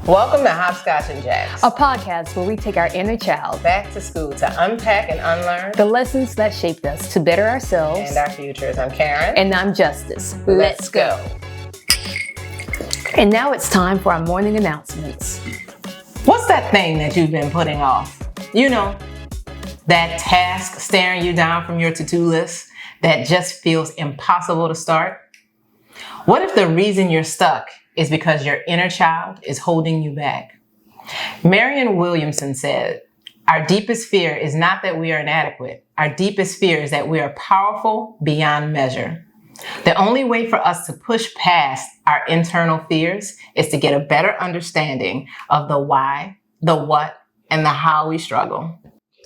Welcome to Hopscotch-N-Jacks, a podcast where we take our inner child back to school to unpack and unlearn the lessons that shaped us to better ourselves and our futures. I'm Karen. And I'm Justice. Let's go. And now it's time for our morning announcements. What's that thing that you've been putting off? You know, that task staring you down from your to-do list that just feels impossible to start? What if the reason you're stuck is because your inner child is holding you back? Marianne Williamson said, "Our deepest fear is not that we are inadequate. Our deepest fear is that we are powerful beyond measure." The only way for us to push past our internal fears is to get a better understanding of the why, the what, and the how we struggle.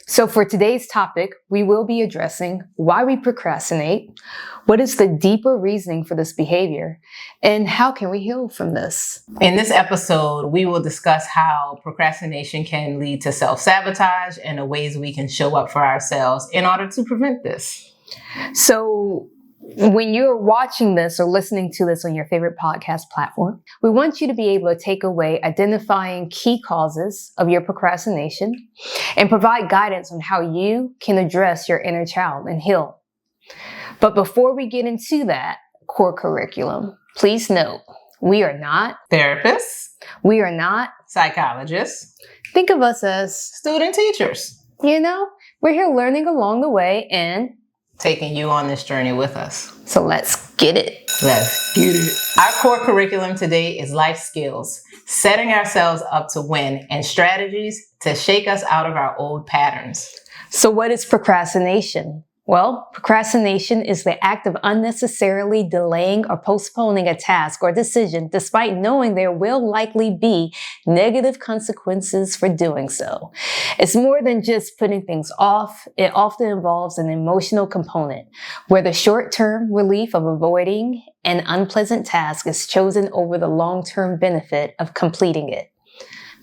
So for today's topic, we will be addressing why we procrastinate, what is the deeper reasoning for this behavior, and how can we heal from this? In this episode, we will discuss how procrastination can lead to self-sabotage and the ways we can show up for ourselves in order to prevent this. So when you're watching this or listening to this on your favorite podcast platform, we want you to be able to take away identifying key causes of your procrastination and provide guidance on how you can address your inner child and heal. But before we get into that core curriculum, please note, we are not therapists. We are not psychologists. Think of us as student teachers. You know, we're here learning along the way and taking you on this journey with us. So let's get it. Let's get it. Our core curriculum today is life skills, setting ourselves up to win, and strategies to shake us out of our old patterns. So what is procrastination? Well, procrastination is the act of unnecessarily delaying or postponing a task or decision despite knowing there will likely be negative consequences for doing so. It's more than just putting things off. It often involves an emotional component where the short-term relief of avoiding an unpleasant task is chosen over the long-term benefit of completing it.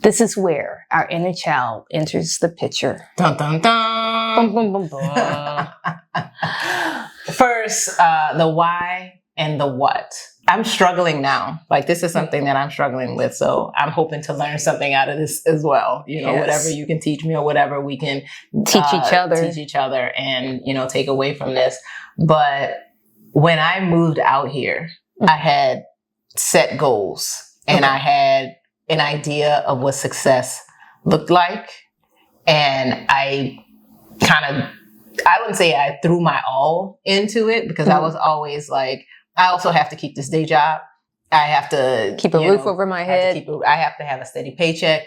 This is where our inner child enters the picture. Dun, dun, dun. Bum, bum, bum, bum. First, the why and the what. I'm struggling now. Like, this is something that I'm struggling with. So I'm hoping to learn something out of this as well. You know, whatever you can teach me or whatever we can teach each other and, you know, take away from this. But when I moved out here, I had set goals and I had an idea of what success looked like. And I wouldn't say I threw my all into it because I was always like, I also have to keep this day job. I have to keep a roof over my head. I have to have a steady paycheck.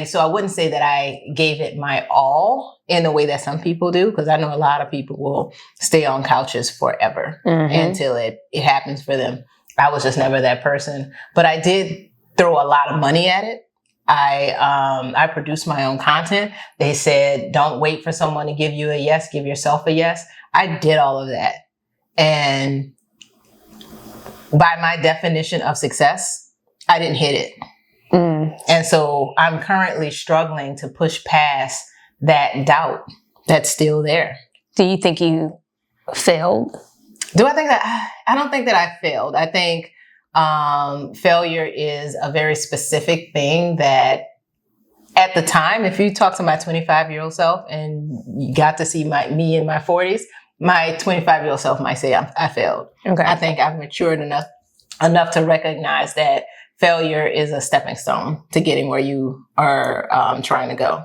So I wouldn't say that I gave it my all in the way that some people do, because I know a lot of people will stay on couches forever until it happens for them. I was just never that person, but I did throw a lot of money at it. I produced my own content. They said, don't wait for someone to give you a yes, give yourself a yes. I did all of that. And by my definition of success, I didn't hit it. And so I'm currently struggling to push past that doubt that's still there. Do you think you failed? I don't think that I failed. I think failure is a very specific thing that at the time, if you talk to my 25-year-old self and you got to see me in my 40s, my 25-year-old self might say I failed. Okay. I think I've matured enough to recognize that failure is a stepping stone to getting where you are trying to go.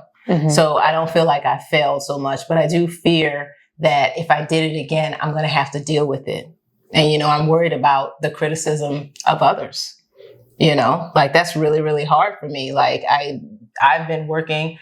So I don't feel like I failed so much, but I do fear that if I did it again, I'm going to have to deal with it. And, you know, I'm worried about the criticism of others, you know, like that's really, really hard for me. Like I've been working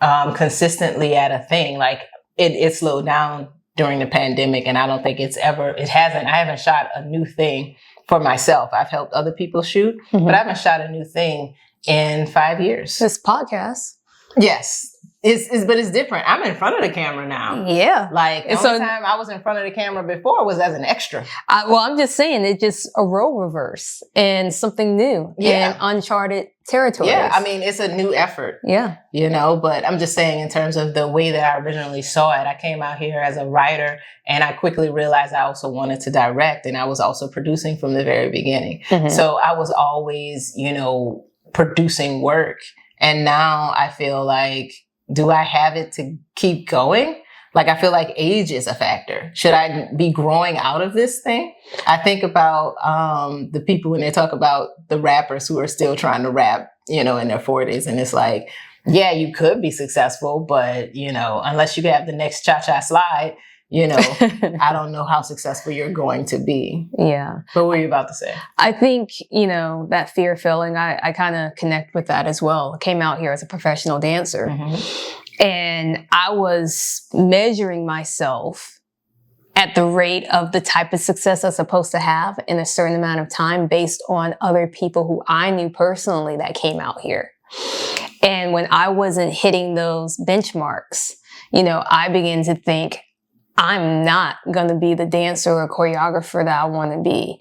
consistently at a thing, like it slowed down during the pandemic. And I don't think I haven't shot a new thing for myself. I've helped other people shoot, but I haven't shot a new thing in 5 years. This podcast. Yes. But it's different. I'm in front of the camera now. Yeah. Like the only time I was in front of the camera before was as an extra. I'm just saying it's just a role reverse and something new and uncharted territories. Yeah. I mean, it's a new effort. Yeah. You know, but I'm just saying in terms of the way that I originally saw it, I came out here as a writer and I quickly realized I also wanted to direct and I was also producing from the very beginning. So I was always, you know, producing work. And now I feel like, do I have it to keep going? Like, I feel like age is a factor. Should I be growing out of this thing? I think about the people when they talk about the rappers who are still trying to rap, in their 40s. And it's like, yeah, you could be successful, but, unless you have the next cha-cha slide, I don't know how successful you're going to be. Yeah. But what were you about to say? I think, that fear feeling, I kind of connect with that as well. I came out here as a professional dancer. Mm-hmm. And I was measuring myself at the rate of the type of success I'm supposed to have in a certain amount of time based on other people who I knew personally that came out here. And when I wasn't hitting those benchmarks, I began to think, I'm not going to be the dancer or choreographer that I want to be.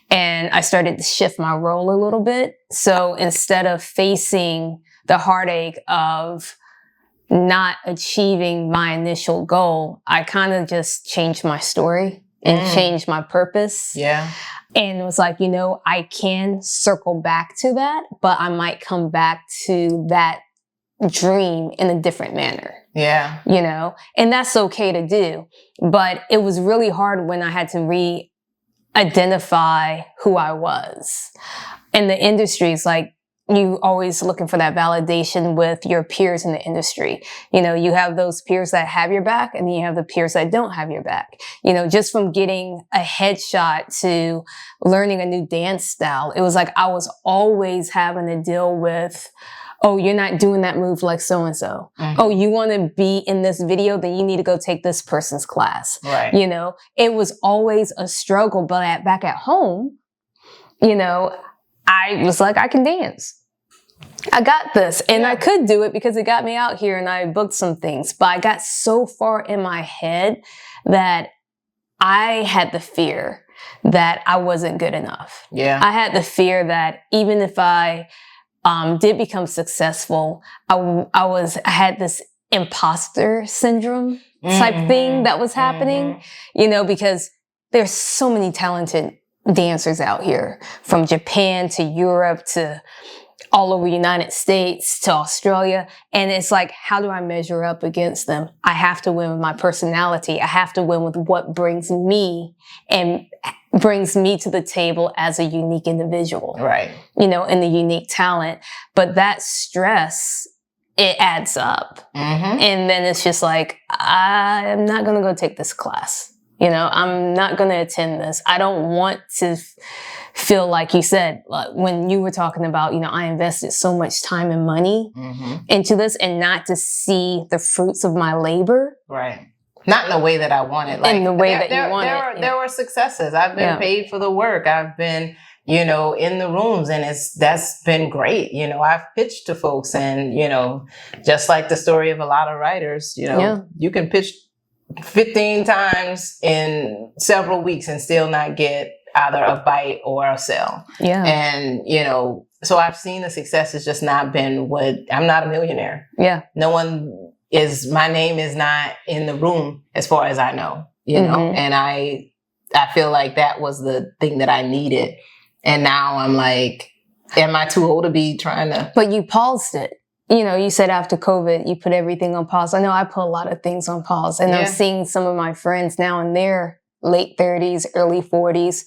And I started to shift my role a little bit. So instead of facing the heartache of not achieving my initial goal, I kind of just changed my story and changed my purpose. Yeah. And it was like, I can circle back to that, but I might come back to that dream in a different manner. Yeah. And that's okay to do. But it was really hard when I had to re-identify who I was. And the industry is like, you always looking for that validation with your peers in the industry. You have those peers that have your back, and then you have the peers that don't have your back. Just from getting a headshot to learning a new dance style, it was like I was always having to deal with, oh, you're not doing that move like so-and-so. Mm-hmm. Oh, you want to be in this video, then you need to go take this person's class. Right. It was always a struggle. But back at home, I was like, I can dance. I got this. And I could do it because it got me out here and I booked some things. But I got so far in my head that I had the fear that I wasn't good enough. Yeah. I had the fear that even if I did become successful, I had this imposter syndrome type thing that was happening, because there's so many talented dancers out here, from Japan to Europe to all over the United States to Australia. And it's like, how do I measure up against them? I have to win with my personality. I have to win with what brings me and brings me to the table as a unique individual. Right. And the unique talent. But that stress, it adds up. Mm-hmm. And then it's just like, I'm not going to go take this class. I'm not going to attend this. I don't want to feel like you said, when you were talking about, I invested so much time and money into this, and not to see the fruits of my labor. Right. Not in the way that I wanted. Like, in the way that you wanted. There were successes. I've been paid for the work. I've been, in the rooms, and that's been great. I've pitched to folks, and, just like the story of a lot of writers, you can pitch 15 times in several weeks and still not get either a bite or a sale. Yeah. And, so I've seen the success has just not been I'm not a millionaire. Yeah. My name is not in the room as far as I know, and I feel like that was the thing that I needed. And now I'm like, am I too old to be trying to? But you paused it. You said after COVID, you put everything on pause. I know I put a lot of things on pause, and I'm seeing some of my friends now in their late 30s, early 40s,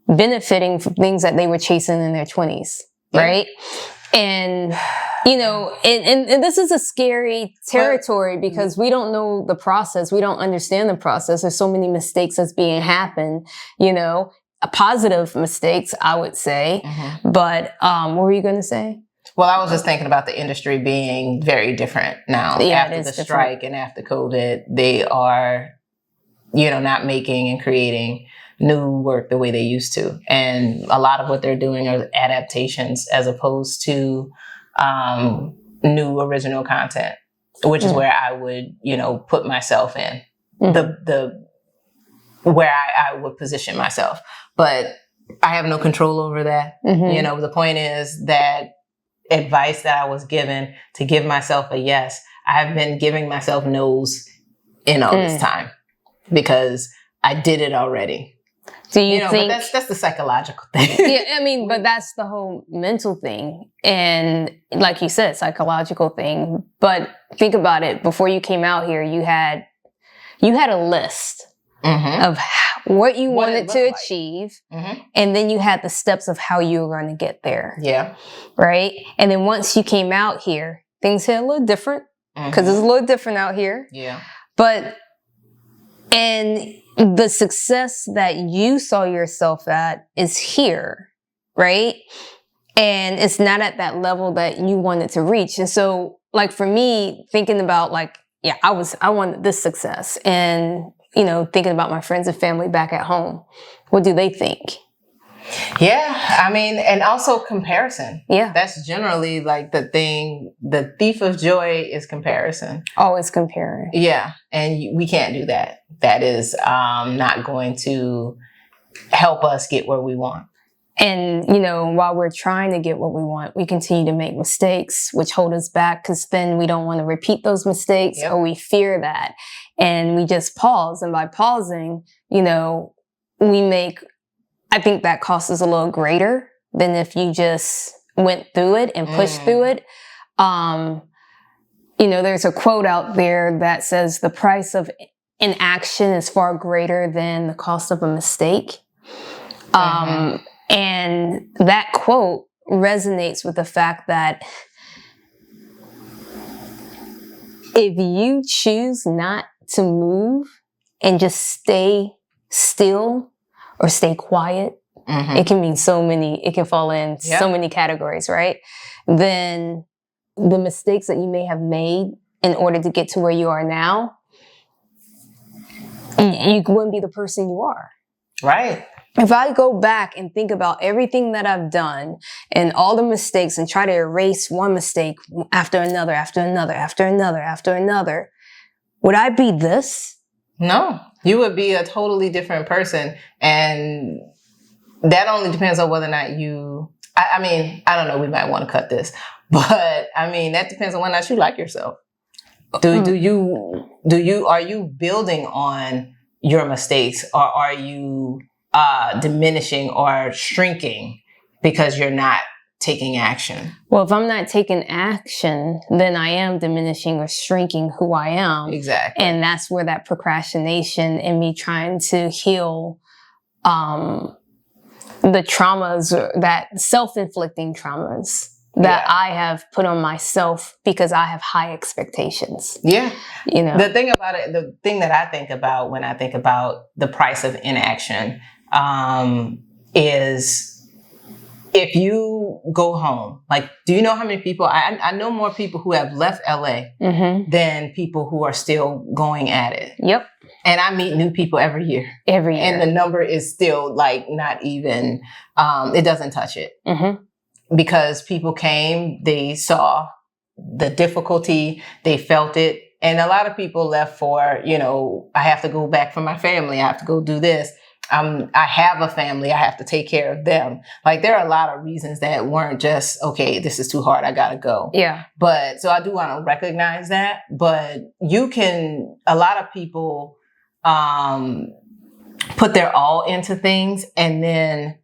benefiting from things that they were chasing in their 20s. Yeah. Right. And, and this is a scary territory because we don't know the process. We don't understand the process. There's so many mistakes that's being happened, positive mistakes, I would say. But what were you going to say? Well, I was just thinking about the industry being very different now. Yeah, after the strike and after COVID, they are, not making and creating new work the way they used to. And a lot of what they're doing are adaptations as opposed to new original content, which is where I would, put myself in, the where I would position myself. But I have no control over that. The point is that advice that I was given to give myself a yes, I've been giving myself no's in all this time because I did it already. Do you think but that's the psychological thing. Yeah, I mean, but that's the whole mental thing. And like you said, psychological thing. But think about it. Before you came out here, you had a list of what you wanted to achieve. And then you had the steps of how you were going to get there. Yeah. Right? And then once you came out here, things hit a little different because it's a little different out here. Yeah. And the success that you saw yourself at is here, right? And it's not at that level that you wanted to reach. And so, like, for me, thinking about, like, yeah, I wanted this success. And, you know, thinking about my friends and family back at home. What do they think? Yeah, I mean, and also comparison. Yeah. That's generally like the thing. The thief of joy is comparison. Always comparing. Yeah, and we can't do that. That is not going to help us get where we want. And, you know, while we're trying to get what we want, we continue to make mistakes, which hold us back because then we don't want to repeat those mistakes or we fear that. And we just pause. And by pausing, you know, I think that cost is a little greater than if you just went through it and pushed through it. You know, there's a quote out there that says the price of inaction is far greater than the cost of a mistake. And that quote resonates with the fact that if you choose not to move and just stay still or stay quiet, it can mean it can fall in so many categories, right? Then the mistakes that you may have made in order to get to where you are now, you wouldn't be the person you are. Right. If I go back and think about everything that I've done and all the mistakes and try to erase one mistake after another, after another, after another, after another, would I be this? No, you would be a totally different person. And that only depends on whether or not I mean, I don't know, we might want to cut this, but I mean, that depends on whether or not you like yourself. Are you building on your mistakes, or are you diminishing or shrinking because you're not taking action? Well, if I'm not taking action, then I am diminishing or shrinking who I am. Exactly. And that's where that procrastination and me trying to heal the traumas, that self-inflicting traumas that I have put on myself because I have high expectations. Yeah. You know, the thing about it, the thing that I think about when I think about the price of inaction is if you go home, like, do you know how many people, I know more people who have left LA than people who are still going at it. Yep. And I meet new people every year. Every year. And the number is still like not even, it doesn't touch it. Because people came, they saw the difficulty, they felt it. And a lot of people left for, you know, I have to go back for my family. I have to go do this. I have a family. I have to take care of them. Like, there are a lot of reasons that weren't just, okay, this is too hard, I gotta go. Yeah. But so I do want to recognize that. But a lot of people put their all into things and then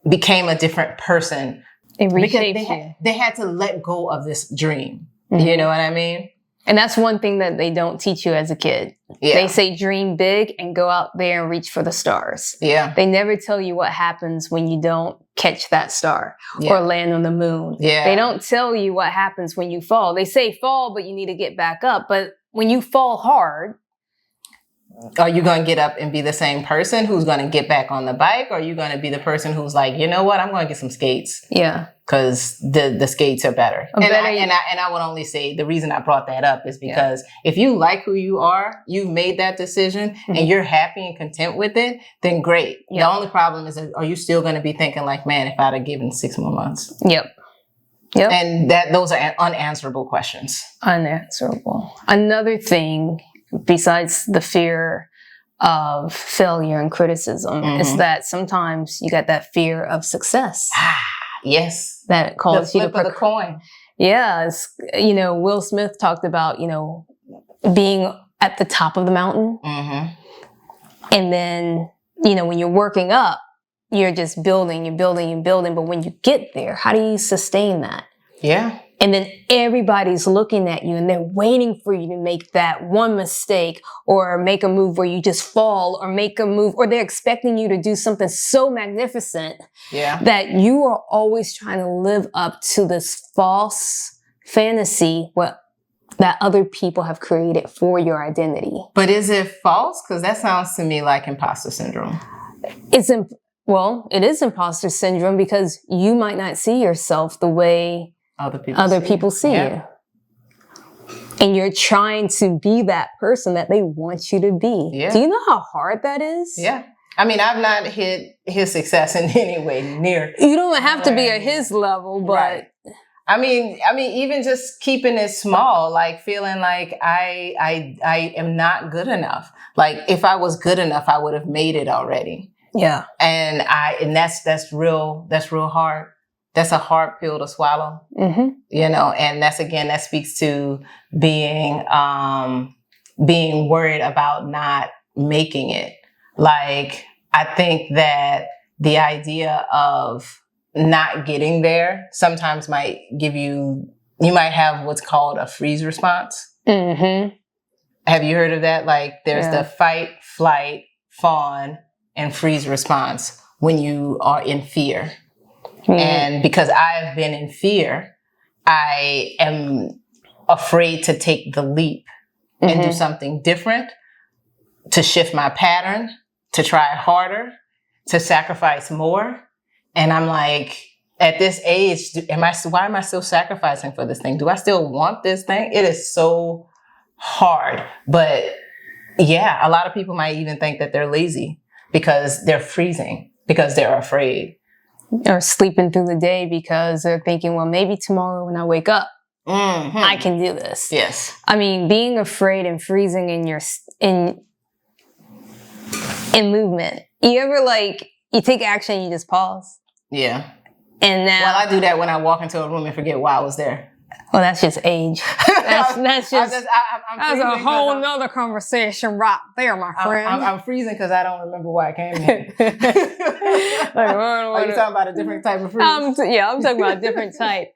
became a different person. It reshaped they had to let go of this dream. You know what I mean? And that's one thing that they don't teach you as a kid. Yeah. They say dream big and go out there and reach for the stars. Yeah. They never tell you what happens when you don't catch that star or land on the moon. Yeah. They don't tell you what happens when you fall. They say fall, but you need to get back up. But when you fall hard, are you going to get up and be the same person who's going to get back on the bike? Or are you going to be the person who's like, you know what, I'm going to get some skates. Yeah. Because the skates are better. And I would only say the reason I brought that up is because if you like who you are, you've made that decision and you're happy and content with it, then great. The only problem is, are you still going to be thinking like, man, if I'd have given 6 more months? Yep. And those are unanswerable questions. Unanswerable. Another thing, besides the fear of failure and criticism, is that sometimes you got that fear of success. Yes. That calls you the flip of the coin. Yeah. You know, Will Smith talked about, you know, being at the top of the mountain and then when you're working up, you're just building, you're building, you're building. But when you get there, how do you sustain that? Yeah. And then everybody's looking at you and they're waiting for you to make that one mistake or make a move where you just fall or make a move, or they're expecting you to do something so magnificent that you are always trying to live up to this false fantasy that other people have created for your identity. But is it false? Because that sounds to me like imposter syndrome. It is imposter syndrome because you might not see yourself the way other people see you. And you're trying to be that person that they want you to be. Yeah. Do you know how hard that is? Yeah. I mean, I've not hit his success in any way near. You don't have to be at his level, but... Right. I mean, even just keeping it small, like feeling like I am not good enough. Like if I was good enough, I would have made it already. Yeah. And that's real hard. That's a hard pill to swallow. Mm-hmm. And that speaks to being worried about not making it. Like, I think that the idea of not getting there sometimes might give you might have what's called a freeze response. Mm-hmm. Have you heard of that? Like there's the fight, flight, fawn, and freeze response when you are in fear. Mm-hmm. And because I've been in fear, I am afraid to take the leap and do something different, to shift my pattern, to try harder, to sacrifice more. And I'm like, at this age, why am I still sacrificing for this thing? Do I still want this thing? It is so hard. But yeah, a lot of people might even think that they're lazy because they're freezing, because they're afraid. Or sleeping through the day because they're thinking, well, maybe tomorrow when I wake up, I can do this. Yes. I mean, being afraid and freezing in movement. You ever you take action, you just pause? Yeah. And now, well, I do that when I walk into a room and forget why I was there. Well, that's just age. That's a whole nother conversation right there, my friend. I'm freezing because I don't remember why I came here. Are you talking about a different type of freeze? I'm talking about a different type.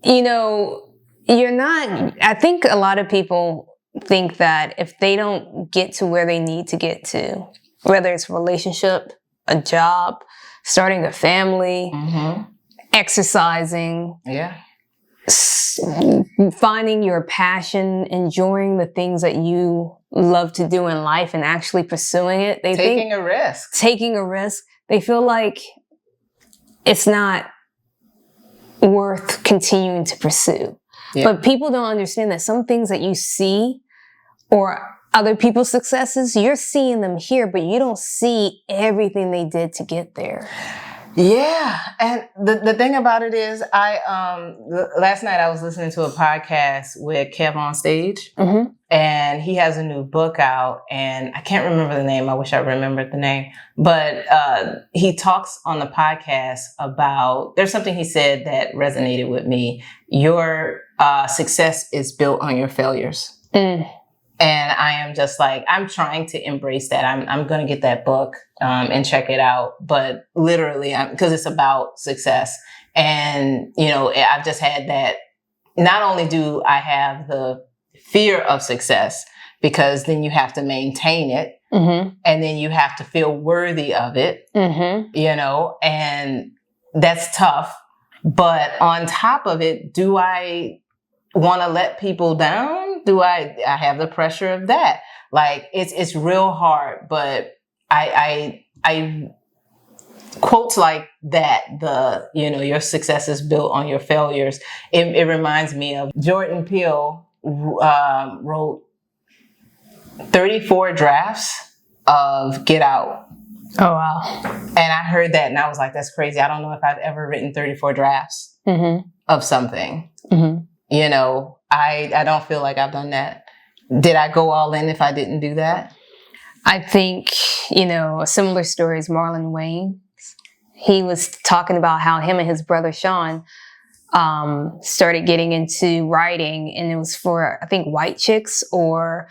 You're not. I think a lot of people think that if they don't get to where they need to get to, whether it's a relationship, a job, starting a family, exercising, finding your passion, enjoying the things that you love to do in life and actually pursuing it. Taking a risk. They feel like it's not worth continuing to pursue. Yeah. But people don't understand that some things that you see or other people's successes, you're seeing them here, but you don't see everything they did to get there. Yeah. And the thing about it is last night I was listening to a podcast with Kev on Stage, and he has a new book out, and I can't remember the name. I wish I remembered the name, but he talks on the podcast about, there's something he said that resonated with me. Your success is built on your failures. And I am just like, I'm trying to embrace that. I'm going to get that book and check it out. But literally, because it's about success. And, I've just had that. Not only do I have the fear of success, because then you have to maintain it. And then you have to feel worthy of it, and that's tough. But on top of it, do I want to let people down? Do I have the pressure of that? Like it's real hard, but I quotes like that, your success is built on your failures. It reminds me of Jordan Peele wrote 34 drafts of Get Out. Oh, wow. And I heard that and I was like, that's crazy. I don't know if I've ever written 34 drafts of something. I don't feel like I've done that. Did I go all in if I didn't do that? I think, a similar story is Marlon Wayne. He was talking about how him and his brother Sean started getting into writing, and it was for, I think, white chicks or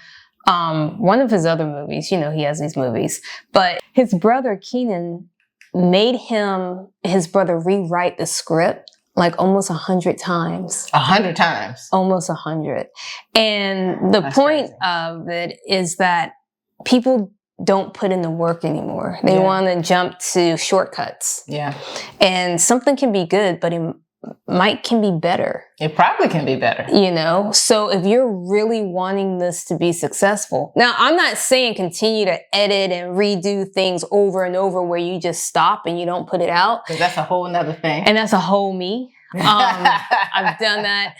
one of his other movies, he has these movies, but his brother Keenan made his brother rewrite the script like almost 100 times. 100 times? Almost 100. And the point of it is that people don't put in the work anymore. They want to jump to shortcuts. Yeah. And something can be good, but it can be better. It probably can be better. So if you're really wanting this to be successful. Now, I'm not saying continue to edit and redo things over and over where you just stop and you don't put it out. Because that's a whole nother thing. And that's a whole me. I've done that.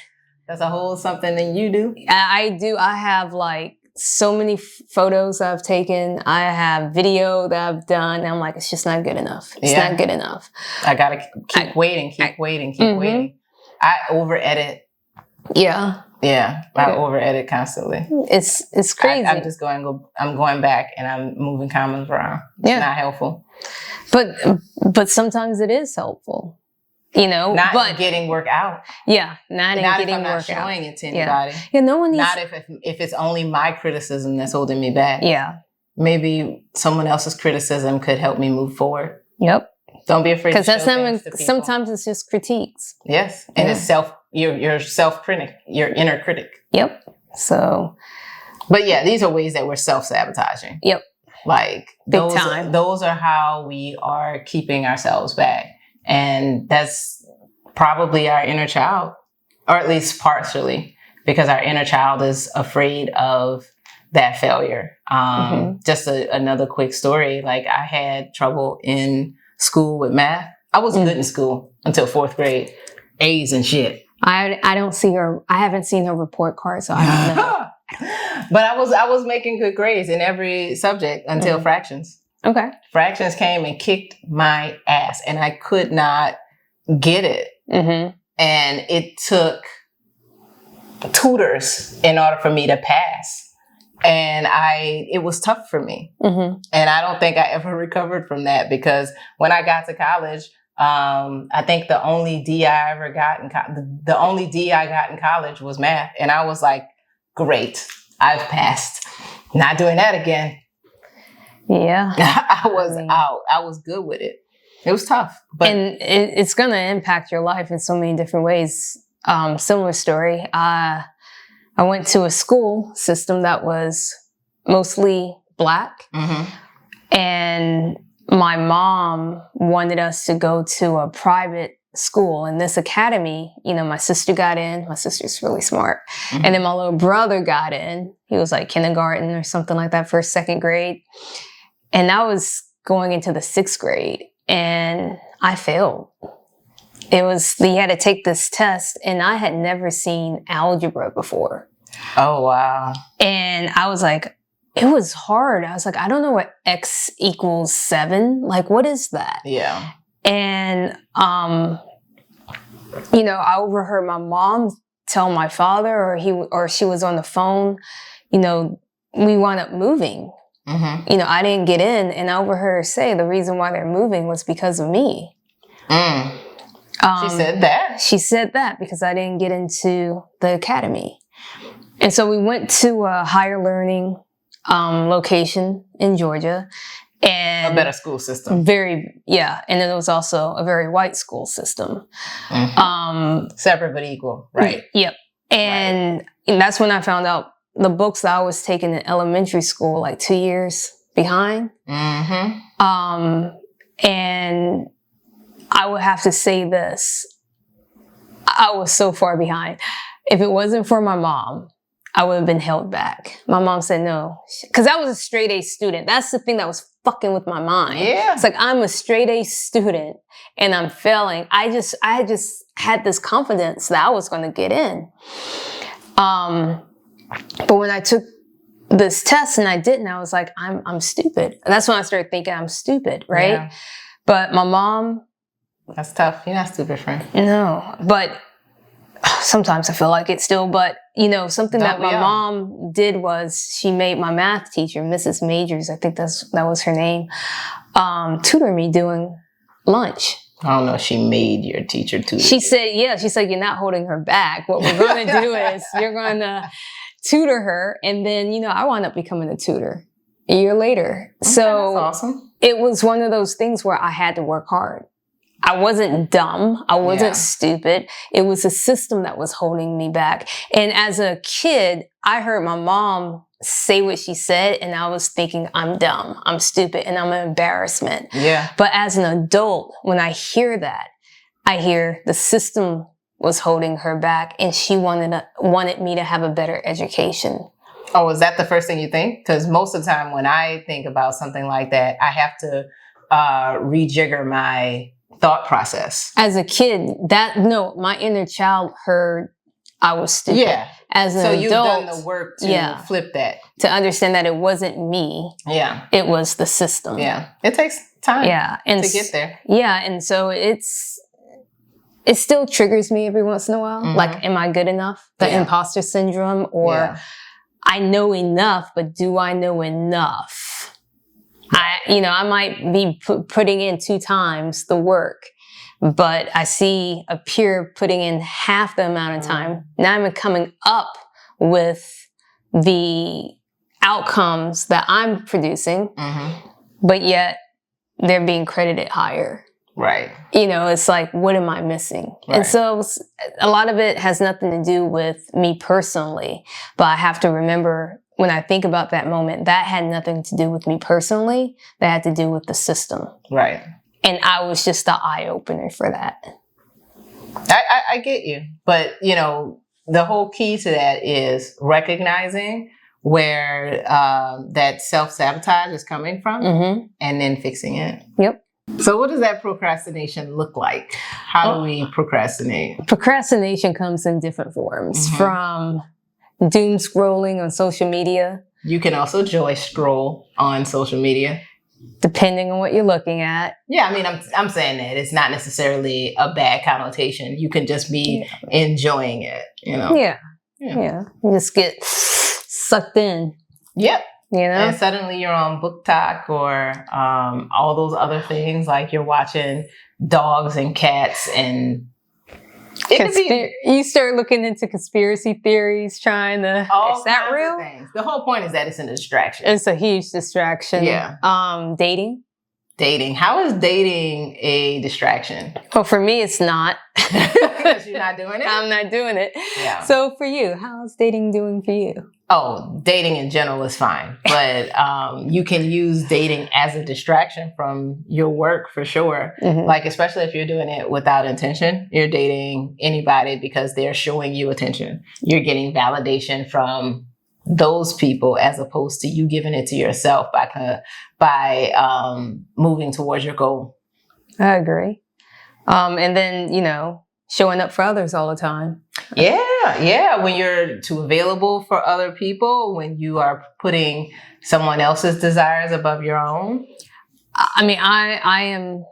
That's a whole something that you do. I do. I have like so many photos I've taken. I have video that I've done. And I'm like, it's just not good enough. It's not good enough. I got to keep waiting. I over edit. Yeah. Yeah. I over edit constantly. It's crazy. I'm going back and I'm moving comments around. It's not helpful. But sometimes it is helpful. Not getting work out. Yeah, not getting work out. Not showing it to anybody. Yeah, no one needs. Not if it's only my criticism that's holding me back. Yeah. Maybe someone else's criticism could help me move forward. Don't be afraid. Because sometimes it's just critiques. Yes, and it's your self-critic, your inner critic. Yep. So. But yeah, these are ways that we're self-sabotaging. Yep. Like big time. Those are how we are keeping ourselves back. And that's probably our inner child, or at least partially, because our inner child is afraid of that failure. Just another quick story. Like I had trouble in school with math. I wasn't good in school until 4th grade. A's and shit. I don't see her. I haven't seen her report card, so I don't know. But I was making good grades in every subject until fractions. Okay. Fractions came and kicked my ass, and I could not get it. And it took tutors in order for me to pass. And it was tough for me. And I don't think I ever recovered from that, because when I got to college, I think the only D I got in college was math. And I was like, great, I've passed. Not doing that again. Yeah. I was out. I was good with it. It was tough. And it's going to impact your life in so many different ways. Similar story. I went to a school system that was mostly Black. And my mom wanted us to go to a private school. In this academy, my sister got in. My sister's really smart. And then my little brother got in. He was like kindergarten or something like that, 1st, 2nd grade. And I was going into the 6th grade and I failed. You had to take this test, and I had never seen algebra before. Oh, wow. And I was like, it was hard. I was like, I don't know what X equals 7. Like, what is that? Yeah. And, I overheard my mom tell my father, or she was on the phone, we wound up moving. I didn't get in, and I overheard her say the reason why they're moving was because of me. She said that? She said that because I didn't get into the academy. And so we went to a higher learning location in Georgia. And a better school system. And then it was also a very white school system. Separate but equal, right? Yep. And that's when I found out the books that I was taking in elementary school, like 2 years behind. And I would have to say this. I was so far behind. If it wasn't for my mom, I would have been held back. My mom said no. Because I was a straight A student. That's the thing that was fucking with my mind. Yeah. It's like, I'm a straight A student and I'm failing. I just had this confidence that I was going to get in. But when I took this test and I didn't, I was like, I'm stupid. And that's when I started thinking I'm stupid, right? Yeah. But my mom... That's tough. You're not stupid, friend. No, but sometimes I feel like it still. But, something that my mom did was she made my math teacher, Mrs. Majors, I think that was her name, tutor me doing lunch. I don't know. She made your teacher tutor. She said, you're not holding her back. What we're going to do is you're going to tutor her. And then, I wound up becoming a tutor a year later. Okay, So that's awesome. it was one of those things where I had to work hard. I wasn't dumb. I wasn't stupid. It was a system that was holding me back. And as a kid, I heard my mom say what she said, and I was thinking, I'm dumb, I'm stupid, and I'm an embarrassment. Yeah. But as an adult, when I hear that, I hear the system was holding her back, and she wanted me to have a better education. Oh, is that the first thing you think? Because most of the time when I think about something like that, I have to rejigger my thought process. As a kid, my inner child heard I was stupid. Yeah. As an adult, you've done the work to flip that. To understand that it wasn't me. Yeah. It was the system. Yeah. It takes time to get there. Yeah. And so it still triggers me every once in a while. Mm-hmm. Like, am I good enough? The imposter syndrome, or I know enough, but do I know enough? I might be putting in 2 times the work, but I see a peer putting in half the amount of time. Now I'm coming up with the outcomes that I'm producing, but yet they're being credited higher. Right. It's like, what am I missing? Right. And so a lot of it has nothing to do with me personally, but I have to remember, when I think about that moment, that had nothing to do with me personally. That had to do with the system. Right. And I was just the eye-opener for that. I get you. But, the whole key to that is recognizing where that self-sabotage is coming from and then fixing it. Yep. So what does that procrastination look like? How do we procrastinate? Procrastination comes in different forms, from doom scrolling on social media. You can also joy scroll on social media. Depending on what you're looking at. Yeah, I mean, I'm saying that it's not necessarily a bad connotation. You can just be enjoying it, Yeah. You just get sucked in. Yep. And suddenly you're on Book Talk or all those other things, like you're watching dogs and cats, and you start looking into conspiracy theories, trying to, is that real? The whole point is that it's a distraction. It's a huge distraction. Yeah. Dating. How is dating a distraction? Well, for me, it's not. Because you're not doing it? I'm not doing it. Yeah. So for you, how's dating doing for you? Oh, dating in general is fine. But you can use dating as a distraction from your work for sure. Like, especially if you're doing it without intention. You're dating anybody because they're showing you attention. You're getting validation from those people as opposed to you giving it to yourself by moving towards your goal. I agree. And then, showing up for others all the time. Yeah. When you're too available for other people, when you are putting someone else's desires above your own. I mean, I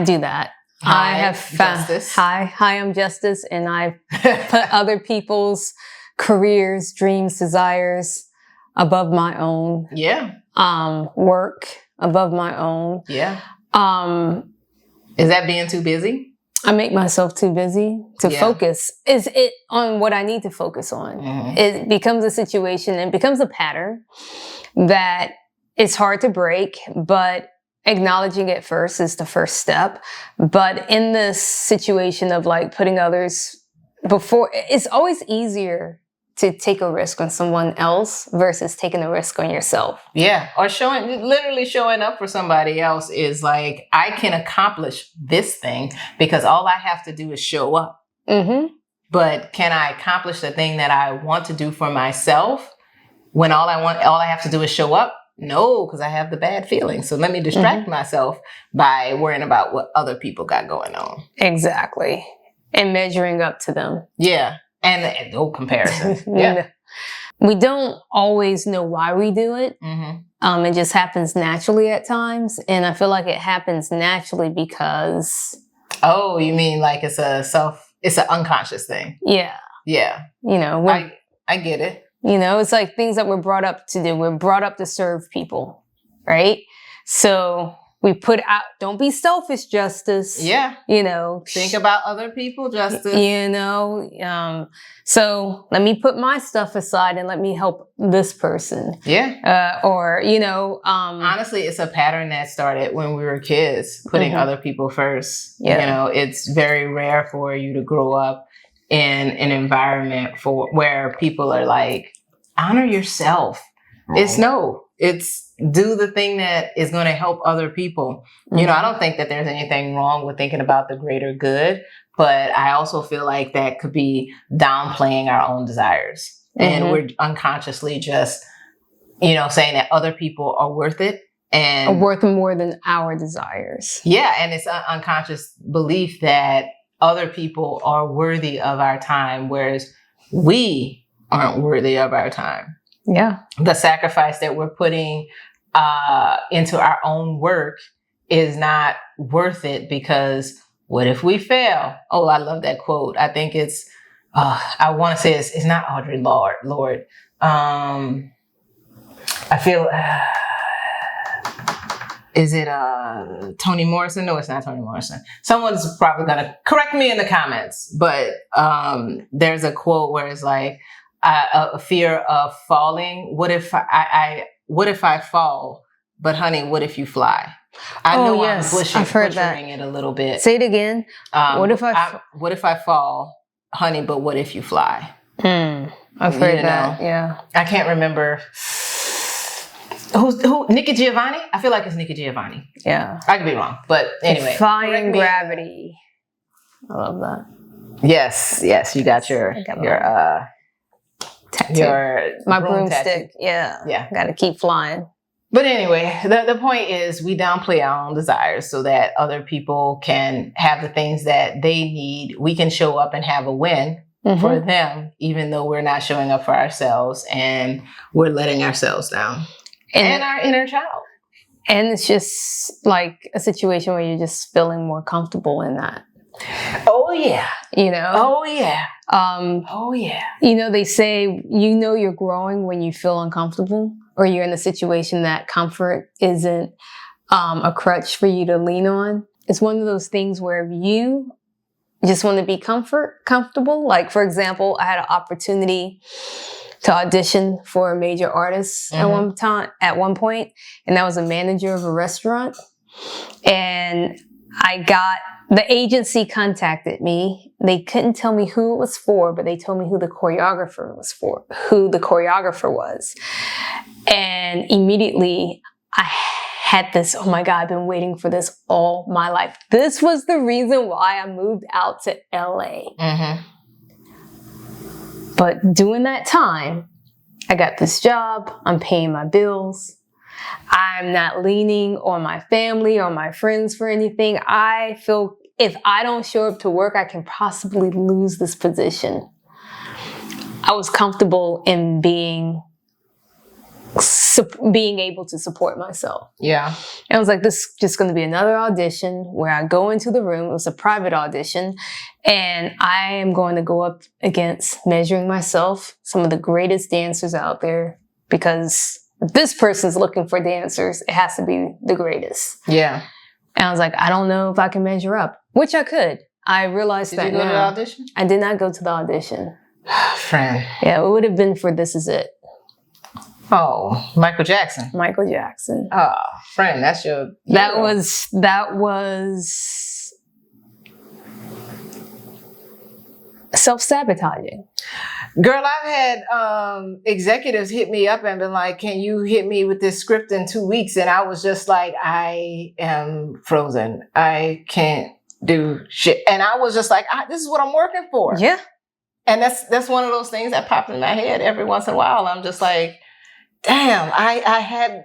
do that. I have found Justice. Hi, I'm Justice, and I put other people's careers, dreams, desires above my own. Yeah. Work above my own. Yeah. Is that being too busy? I make myself too busy to focus. Is it on what I need to focus on? It becomes a situation and becomes a pattern that it's hard to break, but acknowledging it first is the first step. But in this situation of like putting others before, it's always easier to take a risk on someone else versus taking a risk on yourself. Yeah. Or literally showing up for somebody else is like, I can accomplish this thing because all I have to do is show up. But can I accomplish the thing that I want to do for myself when all I have to do is show up? No, because I have the bad feeling. So let me distract myself by worrying about what other people got going on. Exactly. And measuring up to them. Yeah. And no comparison. Yeah. We don't always know why we do it. It just happens naturally at times. And I feel like it happens naturally because... Oh, you mean like it's an unconscious thing? Yeah. Yeah. I get it. It's like things that we're brought up to do. We're brought up to serve people, right? So we put out, don't be selfish, Justice. Yeah. You know, think about other people, Justice. You know, so let me put my stuff aside and let me help this person. Yeah. Or, you know, honestly, it's a pattern that started when we were kids, putting other people first. Yeah. You know, it's very rare for you to grow up in an environment where people are like, honor yourself. It's do the thing that is going to help other people. You know, I don't think that there's anything wrong with thinking about the greater good, but I also feel like that could be downplaying our own desires. And we're unconsciously just, you know, saying that other people are worth it and are worth more than our desires. Yeah. And it's an unconscious belief that other people are worthy of our time, whereas we aren't worthy of our time. Yeah. The sacrifice that we're putting into our own work is not worth it, because what if we fail? Oh, I love that quote. I think it's, I want to say it's not Audre Lorde. I feel, is it Toni Morrison? No, it's not Toni Morrison. Someone's probably going to correct me in the comments, but there's a quote where it's like, a fear of falling. What if I fall? But honey, what if you fly? I know I'm butchering it a little bit. Say it again. What if I fall, honey? But what if you fly? I've heard that. Yeah. I can't remember who. Nikki Giovanni. I feel like it's Nikki Giovanni. Yeah. I could be wrong, but anyway. Defying gravity. I love that. Yes. You got my broomstick. Yeah. Got to keep flying. But anyway, the point is we downplay our own desires so that other people can have the things that they need. We can show up and have a win for them, even though we're not showing up for ourselves and we're letting ourselves down and our inner child. And it's just like a situation where you're just feeling more comfortable in that. Oh, yeah. You know? Oh, yeah. You know, they say, you know, you're growing when you feel uncomfortable, or you're in a situation that comfort isn't a crutch for you to lean on. It's one of those things where you just want to be comfortable. Like, for example, I had an opportunity to audition for a major artist at one point, and I was a manager of a restaurant. And the agency contacted me. They couldn't tell me who it was for, but they told me who the choreographer was. And immediately I had this, oh my God, I've been waiting for this all my life. This was the reason why I moved out to LA. But during that time, I got this job. I'm paying my bills. I'm not leaning on my family or my friends for anything. I feel if I don't show up to work, I can possibly lose this position. I was comfortable in being able to support myself. Yeah. And I was like, this is just going to be another audition where I go into the room. It was a private audition. And I am going to go up against measuring myself, some of the greatest dancers out there, because if this person's looking for dancers, it has to be the greatest. Yeah. And I was like, I don't know if I can measure up, which I could. I realized Did you go to the audition? I did not go to the audition. Friend. Yeah, it would have been for This Is It. Oh, Michael Jackson. Oh, friend, that's your... That was self-sabotaging. Girl, I've had executives hit me up and been like, can you hit me with this script in 2 weeks? And I was just like, I am frozen. I can't do shit. And I was just like, this is what I'm working for. Yeah. And that's one of those things that popped in my head every once in a while. I'm just like, damn,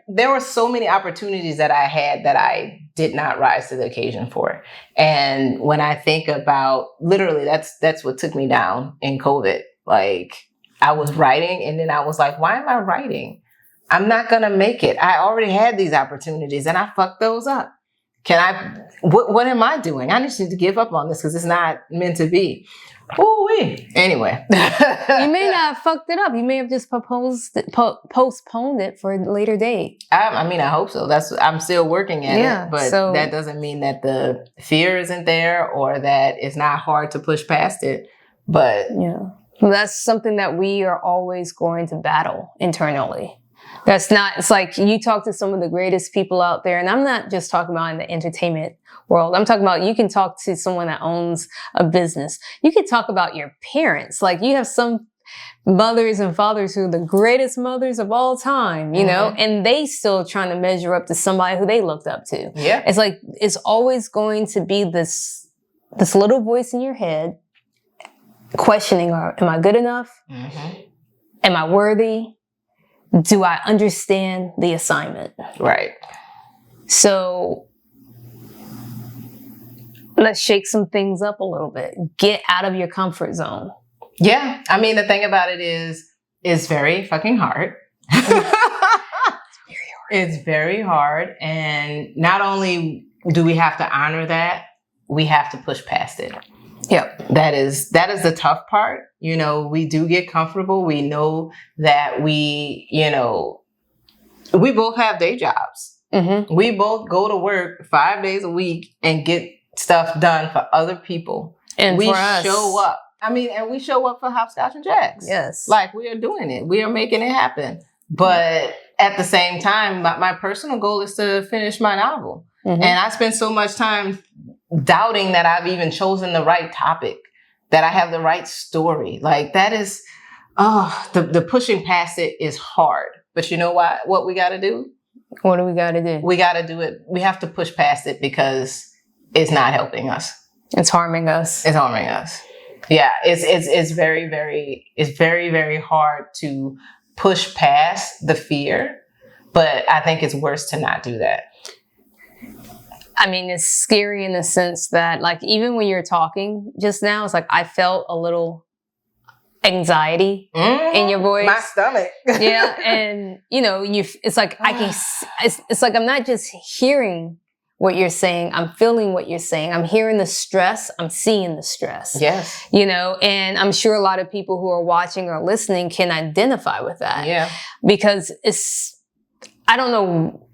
there were so many opportunities that I had that I did not rise to the occasion for. And when I think about, literally, that's what took me down in COVID. Like, I was writing and then I was like, why am I writing? I'm not going to make it. I already had these opportunities and I fucked those up. What am I doing? I just need to give up on this because it's not meant to be. Ooh-wee. Anyway. You may not have fucked it up. You may have just postponed it for a later date. I mean, I hope so. I'm still working at it, but that doesn't mean that the fear isn't there or that it's not hard to push past it. But yeah, that's something that we are always going to battle internally. That's not, it's like you talk to some of the greatest people out there, and I'm not just talking about in the entertainment world. I'm talking about, you can talk to someone that owns a business. You can talk about your parents. Like, you have some mothers and fathers who are the greatest mothers of all time, you know, and they still trying to measure up to somebody who they looked up to. Yeah. It's like, it's always going to be this little voice in your head questioning, am I good enough? Am I worthy? Do I understand the assignment? Right. So let's shake some things up a little bit. Get out of your comfort zone. Yeah. I mean, the thing about it is, it's very fucking hard. It's very hard. And not only do we have to honor that, we have to push past it. Yep. That is the tough part. You know, we do get comfortable. We know that we both have day jobs. We both go to work 5 days a week and get stuff done for other people. And we for us, show up. I mean, and we show up for Hopscotch-N-Jacks. Yes. Like, we are doing it. We are making it happen. But at the same time, my personal goal is to finish my novel. And I spend so much time doubting that I've even chosen the right topic, that I have the right story. Like, that is, the pushing past it is hard. But you know what we got to do? What do we got to do? We got to do it. We have to push past it because it's not helping us. It's harming us. It's harming us. Yeah. It's very, very hard to push past the fear, but I think it's worse to not do that. I mean, it's scary in the sense that, like, even when you're talking just now, it's like I felt a little anxiety in your voice. My stomach. Yeah, and you know, it's like I can. It's like I'm not just hearing what you're saying. I'm feeling what you're saying. I'm hearing the stress. I'm seeing the stress. Yes. You know, and I'm sure a lot of people who are watching or listening can identify with that. Yeah. Because I don't know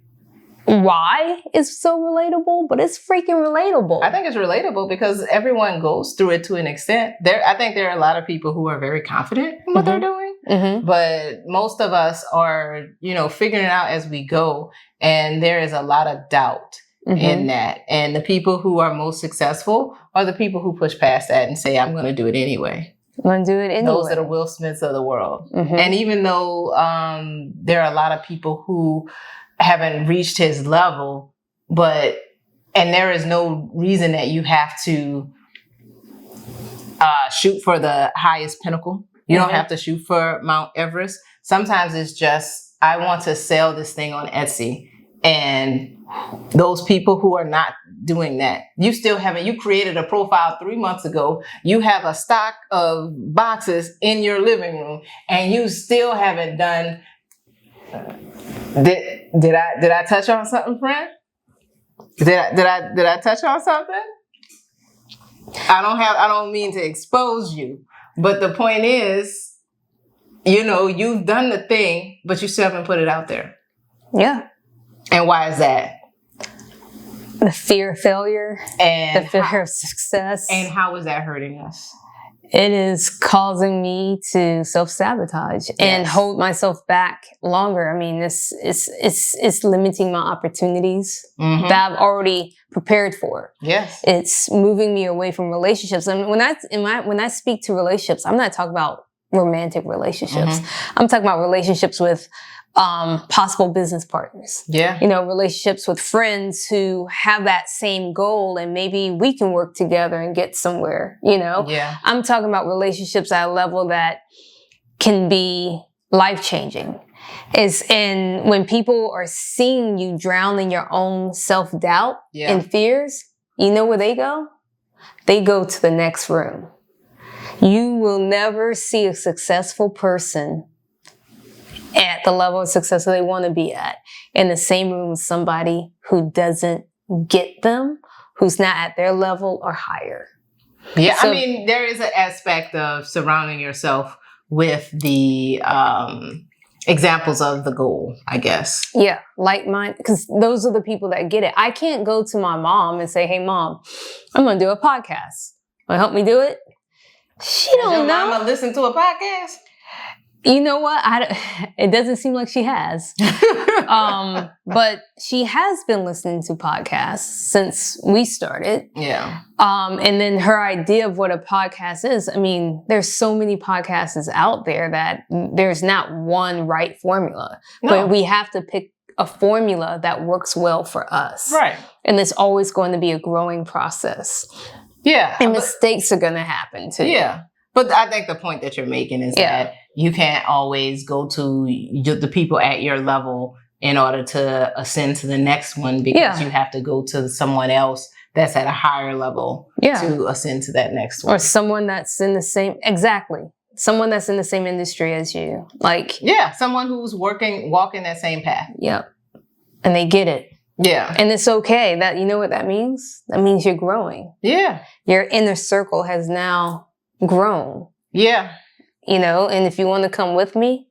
why it's so relatable, but it's freaking relatable. I think it's relatable because everyone goes through it to an extent. I think there are a lot of people who are very confident in what they're doing, but most of us are, figuring it out as we go. And there is a lot of doubt in that. And the people who are most successful are the people who push past that and say, I'm going to do it anyway. I'm going to do it anyway. Those are the Will Smiths of the world. And even though there are a lot of people who haven't reached his level, and there is no reason that you have to shoot for the highest pinnacle. You don't have to shoot for Mount Everest. Sometimes it's just, I want to sell this thing on Etsy. And those people who are not doing that, you created a profile 3 months ago. You have a stock of boxes in your living room and you still haven't done. Did I touch on something, friend? Did I touch on something? I don't mean to expose you, but the point is, you've done the thing, but you still haven't put it out there. Yeah. And why is that? The fear of failure and the fear of success. And how is that hurting us? It is causing me to self-sabotage and hold myself back longer. I mean, it's limiting my opportunities that I've already prepared for. Yes. It's moving me away from relationships. And when I speak to relationships, I'm not talking about romantic relationships. I'm talking about relationships with possible business partners. Yeah. Relationships with friends who have that same goal and maybe we can work together and get somewhere, Yeah. I'm talking about relationships at a level that can be life-changing. And when people are seeing you drown in your own self-doubt and fears, you know where they go? They go to the next room. You will never see a successful person at the level of success that they want to be at in the same room with somebody who doesn't get them, who's not at their level or higher. Yeah, So- I mean, there is an aspect of surrounding yourself with the examples of the goal, I guess. Yeah, like mine, because those are the people that get it. I can't go to my mom and say, "Hey, mom, I'm going to do a podcast. Want to help me do it?" She Does don't your know. mama listen to a podcast? You know what? It doesn't seem like she has. But she has been listening to podcasts since we started. Yeah. And then her idea of what a podcast is, I mean, there's so many podcasts out there that there's not one right formula. No. But we have to pick a formula that works well for us. Right. And it's always going to be a growing process. Yeah. And mistakes are going to happen too. Yeah. But I think the point that you're making is that you can't always go to the people at your level in order to ascend to the next one, because you have to go to someone else that's at a higher level to ascend to that next one. Or someone that's in the same, someone that's in the same industry as you. Like, someone who's walking that same path. Yep. And they get it. Yeah. And it's okay. That, you know what that means? That means you're growing. Yeah. Your inner circle has now grown. Yeah. You know, and if you want to come with me,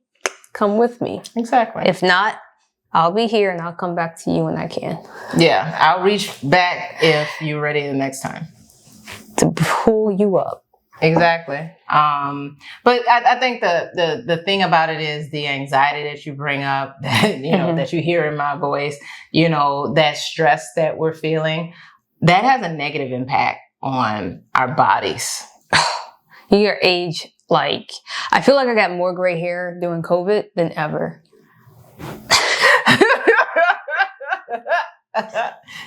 come with me. Exactly. If not, I'll be here and I'll come back to you when I can. Yeah. I'll reach back if you're ready the next time. To pull you up. Exactly. But I think the thing about it is the anxiety that you bring up, that, you know, that you hear in my voice, you know, that stress that we're feeling, that has a negative impact on our bodies. Your age, like, I feel like I got more gray hair during COVID than ever.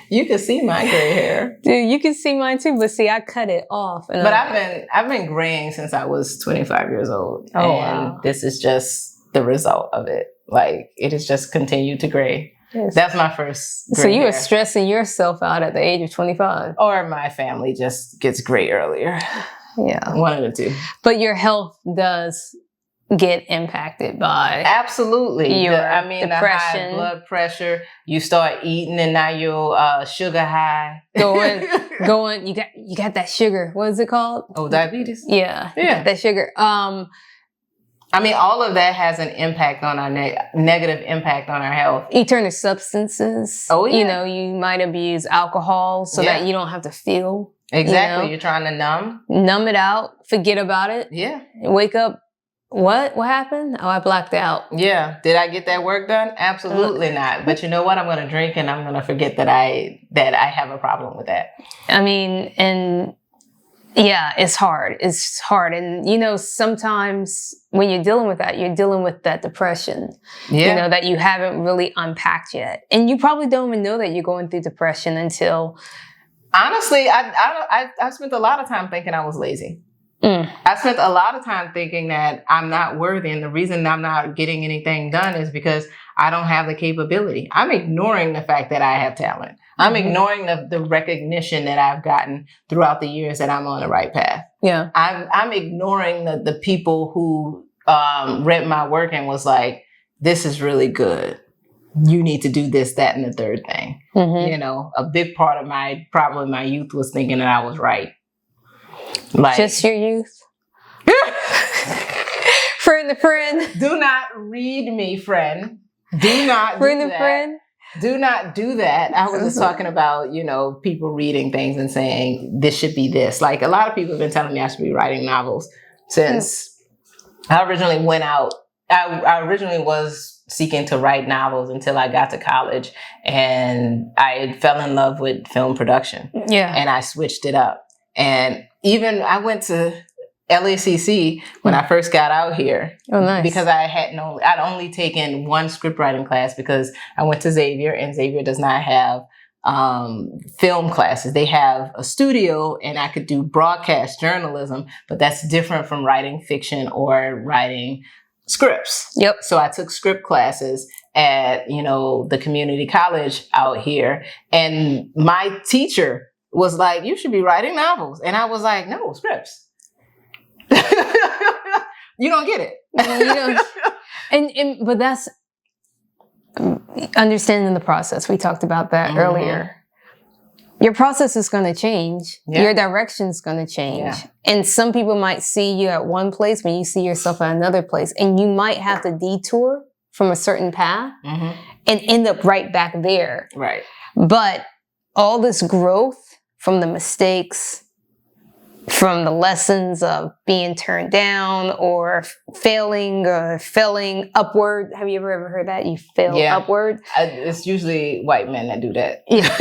You can see my gray hair. Dude, you can see mine too, but see, I cut it off. And but I've been graying since I was 25 years old. Oh, and wow. This is just the result of it. Like, it has just continued to gray. Yes. That's my first gray So you hair. were stressing yourself out at the age of 25. Or my family just gets gray earlier. Yeah. One of the two. But your health does get impacted by absolutely your depression. The high blood pressure. You start eating and now you're sugar high. going. You got that sugar. What is it called? Oh, diabetes. Yeah. You got that sugar. I mean, all of that has an impact on our negative impact on our health. You turn to substances. Oh, yeah. You know, you might abuse alcohol so that you don't have to feel. Exactly. You know? You're trying to numb it out, forget about it. Yeah. Wake up. What happened? Oh, I blacked out. Yeah. Did I get that work done? Absolutely not. But you know what? I'm going to drink and I'm going to forget that I have a problem with that. I mean, and yeah, it's hard. It's hard. And, you know, sometimes when you're dealing with that, you're dealing with that depression, you know, that you haven't really unpacked yet. And you probably don't even know that you're going through depression until... Honestly, I spent a lot of time thinking I was lazy. I spent a lot of time thinking that I'm not worthy. And the reason I'm not getting anything done is because I don't have the capability. I'm ignoring the fact that I have talent. I'm ignoring the recognition that I've gotten throughout the years that I'm on the right path. Yeah. I'm ignoring the people who read my work and was like, this is really good. You need to do this, that, and the third thing. You know, a big part of my problem in my youth was thinking that I was right. Like, just your youth? Friend to friend? Do not read me, friend. Do not friend do to that. friend? Do not do that. I was just talking about, you know, people reading things and saying, this should be this. Like, a lot of people have been telling me I should be writing novels since I originally went out. I originally was seeking to write novels until I got to college and I fell in love with film production. Yeah. And I switched it up. And even I went to LACC when I first got out here. Oh, nice. Because I'd only taken one script writing class because I went to Xavier and Xavier does not have film classes. They have a studio and I could do broadcast journalism, but that's different from writing fiction or writing scripts. Yep. So I took script classes at, you know, the community college out here. And my teacher was like, you should be writing novels. And I was like, no, scripts. You don't get it. You don't. But that's understanding the process. We talked about that earlier. your process is going to change. Yeah. Your direction is going to change. Yeah. And some people might see you at one place when you see yourself at another place. And you might have to detour from a certain path and end up right back there. Right. But all this growth from the mistakes, from the lessons of being turned down or failing upward. Have you ever heard that? You fail upward? It's usually white men that do that. Yeah.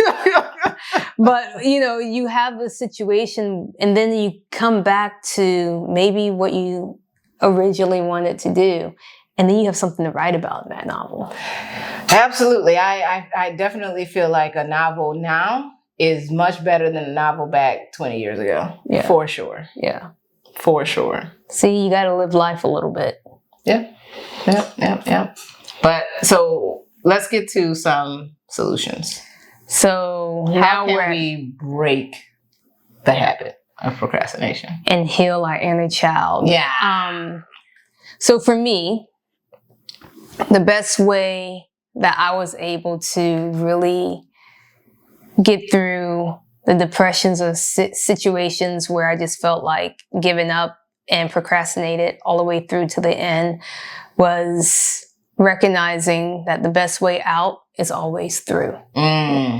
But, you have the situation and then you come back to maybe what you originally wanted to do. And then you have something to write about in that novel. Absolutely. I definitely feel like a novel now is much better than a novel back 20 years ago. Yeah. For sure. Yeah. For sure. See, you got to live life a little bit. Yeah. But so let's get to some solutions. So how can we break the habit of procrastination and heal our inner child? Yeah. So for me, the best way that I was able to really get through the depressions or situations where I just felt like giving up and procrastinated all the way through to the end was recognizing that the best way out is always through.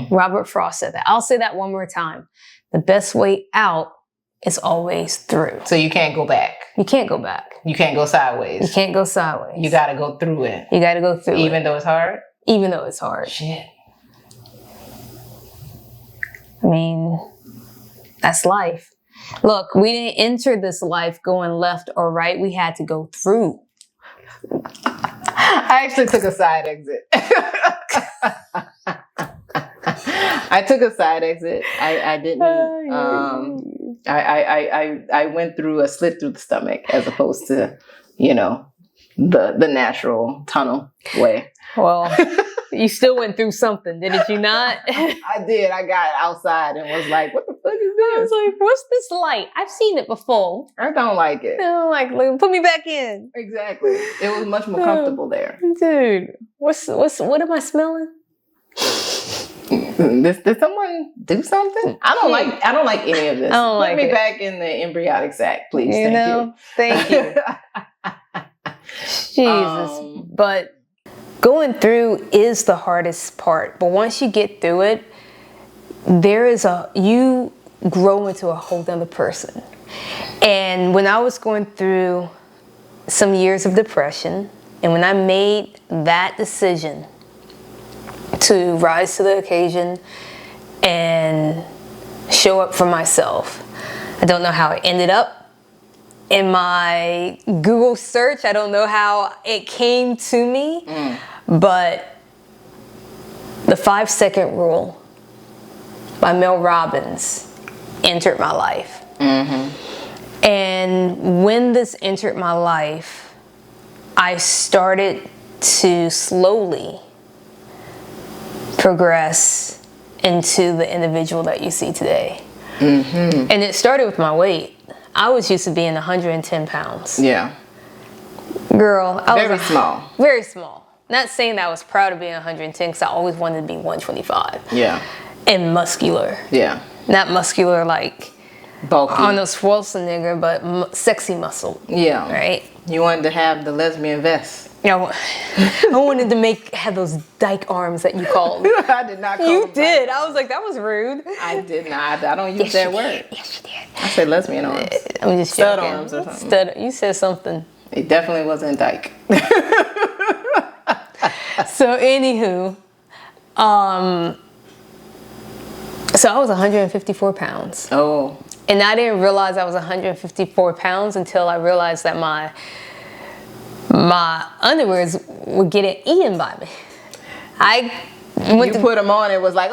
Robert Frost said that. I'll say that one more time. The best way out is always through. So you can't go back. You can't go back. You can't go sideways. You can't go sideways. You got to go through it. You got to go through Even though it's hard? Even though it's hard. Shit. I mean, that's life. Look, we didn't enter this life going left or right. We had to go through. I actually took a side exit. I took a side exit. I didn't. I went through a slit through the stomach as opposed to, the natural tunnel way. Well, you still went through something, didn't you not? I did. I got outside and was like, what the fuck is this? I was like, what's this light? I've seen it before. I don't like it. I don't like it. Put me back in. Exactly. It was much more comfortable there. Dude, what am I smelling? Did someone do something? I don't like any of this. Put me back in the embryonic sac, please. Thank you. Jesus. But going through is the hardest part. But once you get through it, you grow into a whole other person. And when I was going through some years of depression, and when I made that decision to rise to the occasion and show up for myself, I don't know how it ended up in my Google search. I don't know how it came to me, but the 5-second rule by Mel Robbins entered my life. And when this entered my life, I started to slowly progress into the individual that you see today. And it started with my weight. I was used to being 110 pounds. Yeah. Girl, I was small. Very small. Not saying that I was proud of being 110 because I always wanted to be 125. Yeah. And muscular. Yeah. Not muscular like bulky Arnold Schwarzenegger, but sexy muscle. Yeah. Right? You wanted to have the lesbian vest. I wanted to have those dyke arms that you called. I did not call You did. I was like, that was rude. I did not. I don't use that word. Yes, you did. I said lesbian arms. I'm just Stud joking. arms or something. You said something. It definitely wasn't dyke. So anywho, so I was 154 pounds. Oh. And I didn't realize I was 154 pounds until I realized that my underwears were getting eaten by me. You put them on, it was like,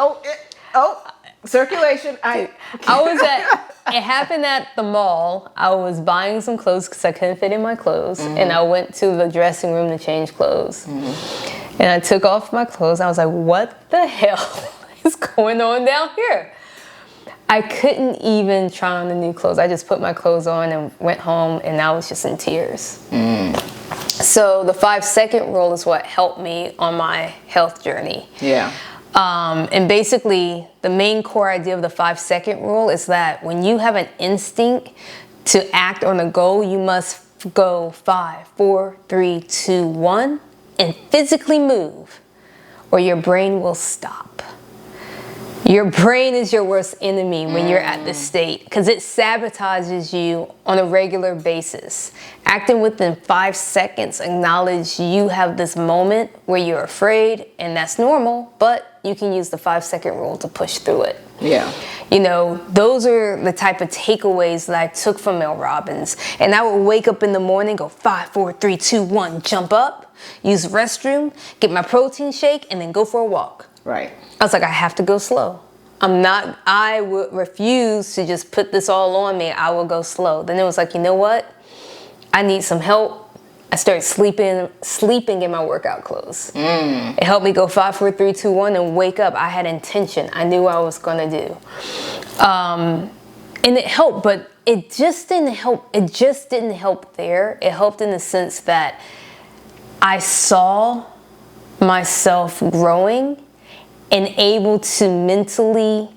circulation. It happened at the mall. I was buying some clothes because I couldn't fit in my clothes. And I went to the dressing room to change clothes. And I took off my clothes. I was like, what the hell is going on down here? I couldn't even try on the new clothes. I just put my clothes on and went home, and I was just in tears. So the 5-second rule is what helped me on my health journey. Yeah. And basically, the main core idea of the 5-second rule is that when you have an instinct to act on a goal, you must go 5, 4, 3, 2, 1, and physically move, or your brain will stop. Your brain is your worst enemy when you're at this state because it sabotages you on a regular basis. Acting within 5 seconds, acknowledge you have this moment where you're afraid, and that's normal, but you can use the 5-second rule to push through it. Yeah. You know, those are the type of takeaways that I took from Mel Robbins. And I would wake up in the morning, go 5, 4, 3, 2, 1, jump up, use the restroom, get my protein shake, and then go for a walk. Right. I was like, I have to go slow. I would refuse to just put this all on me. I will go slow. Then it was like, you know what? I need some help. I started sleeping in my workout clothes. It helped me go 5, 4, 3, 2, 1 and wake up. I had intention. I knew what I was going to do. And it helped, but it just didn't help. It just didn't help there. It helped in the sense that I saw myself growing and able to mentally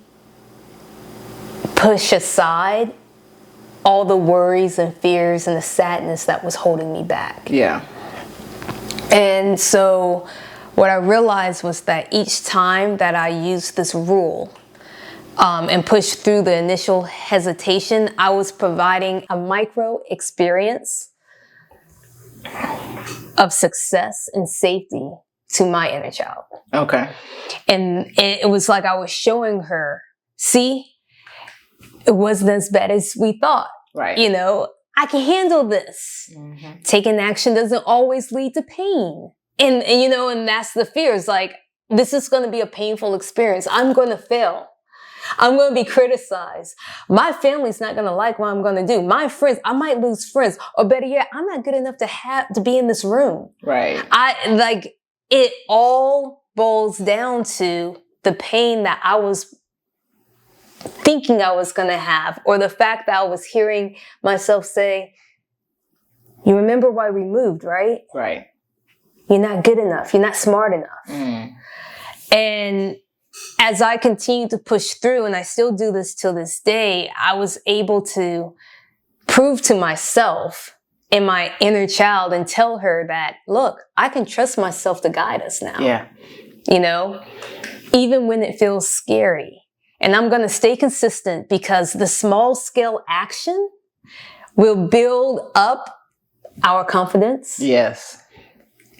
push aside all the worries and fears and the sadness that was holding me back. Yeah. And so what I realized was that each time that I used this rule and pushed through the initial hesitation, I was providing a micro experience of success and safety to my inner child. Okay. And it was like I was showing her, see, it wasn't as bad as we thought. Right. You know, I can handle this. Mm-hmm. Taking action doesn't always lead to pain. And you know, and that's the fear. It's like, this is going to be a painful experience. I'm going to fail. I'm going to be criticized. My family's not going to like what I'm going to do. My friends, I might lose friends. Or better yet, I'm not good enough to be in this room. Right. It all boils down to the pain that I was thinking I was going to have, or the fact that I was hearing myself say, you remember why we moved, right? Right. You're not good enough. You're not smart enough. And as I continued to push through, and I still do this till this day, I was able to prove to myself and my inner child and tell her that, look, I can trust myself to guide us now. Yeah. You know, even when it feels scary. And I'm going to stay consistent because the small scale action will build up our confidence. Yes.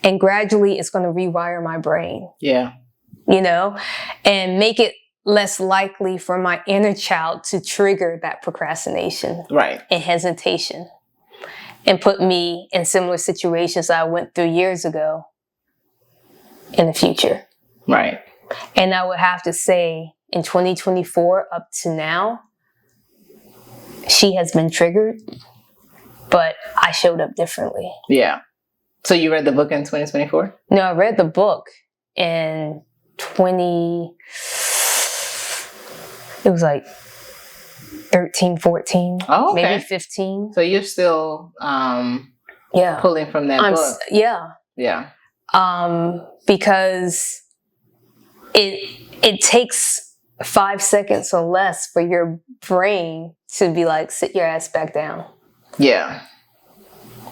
And gradually it's going to rewire my brain. Yeah. You know, and make it less likely for my inner child to trigger that procrastination. Right. And hesitation. And put me in similar situations I went through years ago in the future. Right. And I would have to say, in 2024 up to now, she has been triggered, but I showed up differently. Yeah. So you read the book in 2024? No, I read the book in it was like 13, 14, oh, okay. Maybe 15. So you're still pulling from that book. Yeah. Because it takes 5 seconds or less for your brain to be like, sit your ass back down. Yeah.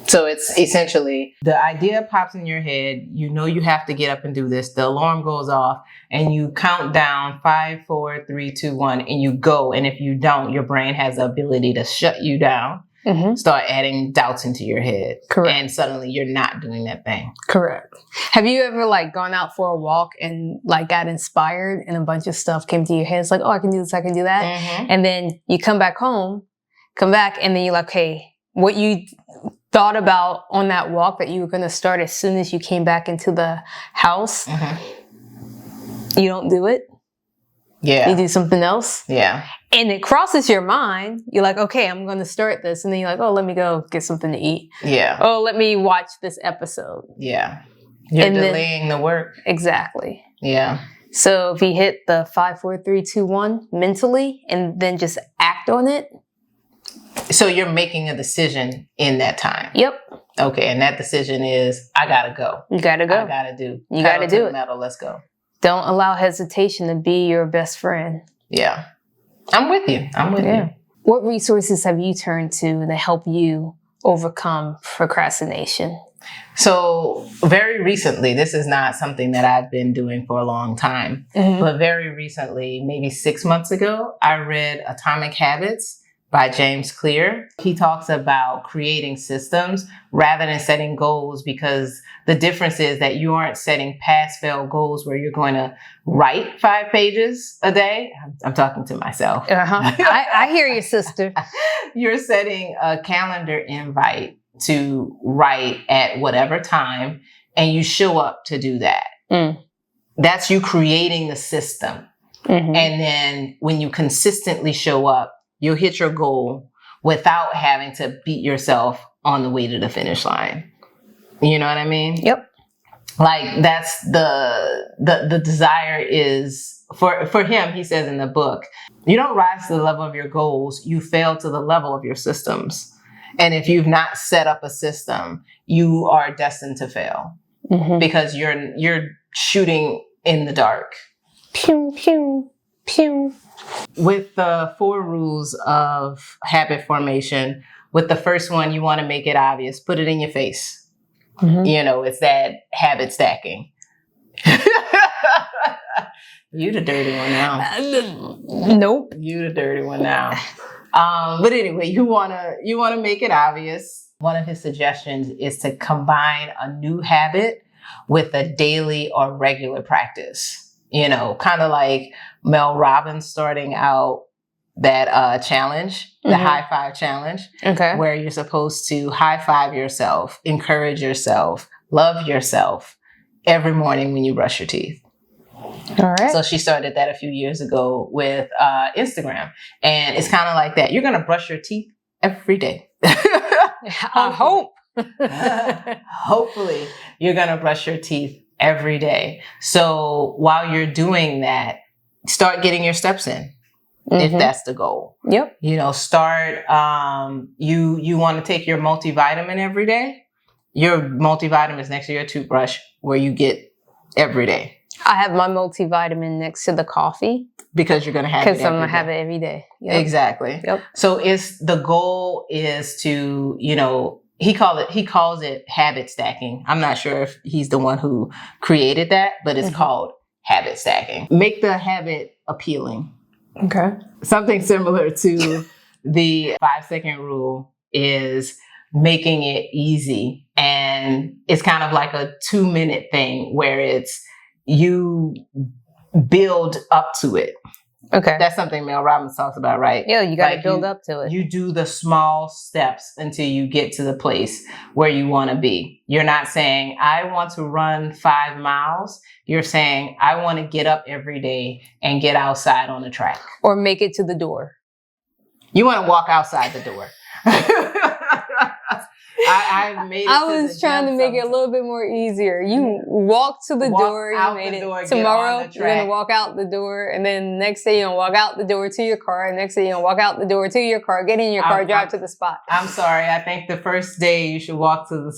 So it's essentially the idea pops in your head. You know you have to get up and do this. The alarm goes off and you count down 5, 4, 3, 2, 1, and you go. And if you don't, your brain has the ability to shut you down, start adding doubts into your head. Correct. And suddenly you're not doing that thing. Correct. Have you ever gone out for a walk and got inspired and a bunch of stuff came to your head? It's like, oh, I can do this, I can do that. Mm-hmm. And then you come back, and then you're like, hey, what you thought about on that walk that you were going to start as soon as you came back into the house, you don't do it. Yeah. You do something else. Yeah. And it crosses your mind. You're like, okay, I'm going to start this. And then you're like, oh, let me go get something to eat. Yeah. Oh, let me watch this episode. Yeah. You're delaying the work. Exactly. Yeah. So if you hit the 5, 4, 3, 2, 1 mentally and then just act on it. So you're making a decision in that time. Yep. Okay. And that decision is, I got to go. You got to go. I got to do. You got to do it. Metal, let's go. Don't allow hesitation to be your best friend. Yeah. I'm with you. You. What resources have you turned to help you overcome procrastination? So very recently, this is not something that I've been doing for a long time, but very recently, maybe 6 months ago, I read Atomic Habits by James Clear. He talks about creating systems rather than setting goals, because the difference is that you aren't setting pass-fail goals where you're going to write 5 pages a day. I'm talking to myself. I hear you, sister. You're setting a calendar invite to write at whatever time, and you show up to do that. That's you creating the system. And then when you consistently show up, you'll hit your goal without having to beat yourself on the way to the finish line. You know what I mean? Yep. Like that's the desire is for him. He says in the book, you don't rise to the level of your goals. You fail to the level of your systems. And if you've not set up a system, you are destined to fail because you're shooting in the dark. Pew, pew, pew. With the 4 rules of habit formation, with the first one, you want to make it obvious. Put it in your face. You know, it's that habit stacking. You the dirty one now. Nope. You the dirty one now. But anyway, you wanna make it obvious. One of his suggestions is to combine a new habit with a daily or regular practice. You know, kind of like Mel Robbins starting out that challenge, the high five challenge, where you're supposed to high five yourself, encourage yourself, love yourself every morning when you brush your teeth. All right. So she started that a few years ago with Instagram. And it's kind of like that. You're going to brush your teeth every day. I hope. Hopefully, you're going to brush your teeth every day. So while you're doing that, start getting your steps in. If that's the goal. Yep. You know, start, you want to take your multivitamin every day. Your multivitamin is next to your toothbrush where you get every day. I have my multivitamin next to the coffee. Because you're going to have it every day. Because I'm going to have it every day. Yep. Exactly. Yep. So the goal is to, you know, he calls it habit stacking. I'm not sure if he's the one who created that, but it's called habit stacking. Make the habit appealing. Okay. Something similar to the 5-second rule is making it easy. And it's kind of like a 2-minute thing where it's you build up to it. Okay. That's something Mel Robbins talks about, right? Yeah, you got to build up to it. You do the small steps until you get to the place where you want to be. You're not saying, I want to run 5 miles. You're saying, I want to get up every day and get outside on the track. Or make it to the door. You want to walk outside the door. I made it. I was trying to make it a little bit more easier. You walk to the door, you made it. Tomorrow, you're going to walk out the door, and then next day, you're going to walk out the door to your car, and next day, you're going to walk out the door to your car, get in your car, drive to the spot. I'm sorry. I think the first day you should walk to the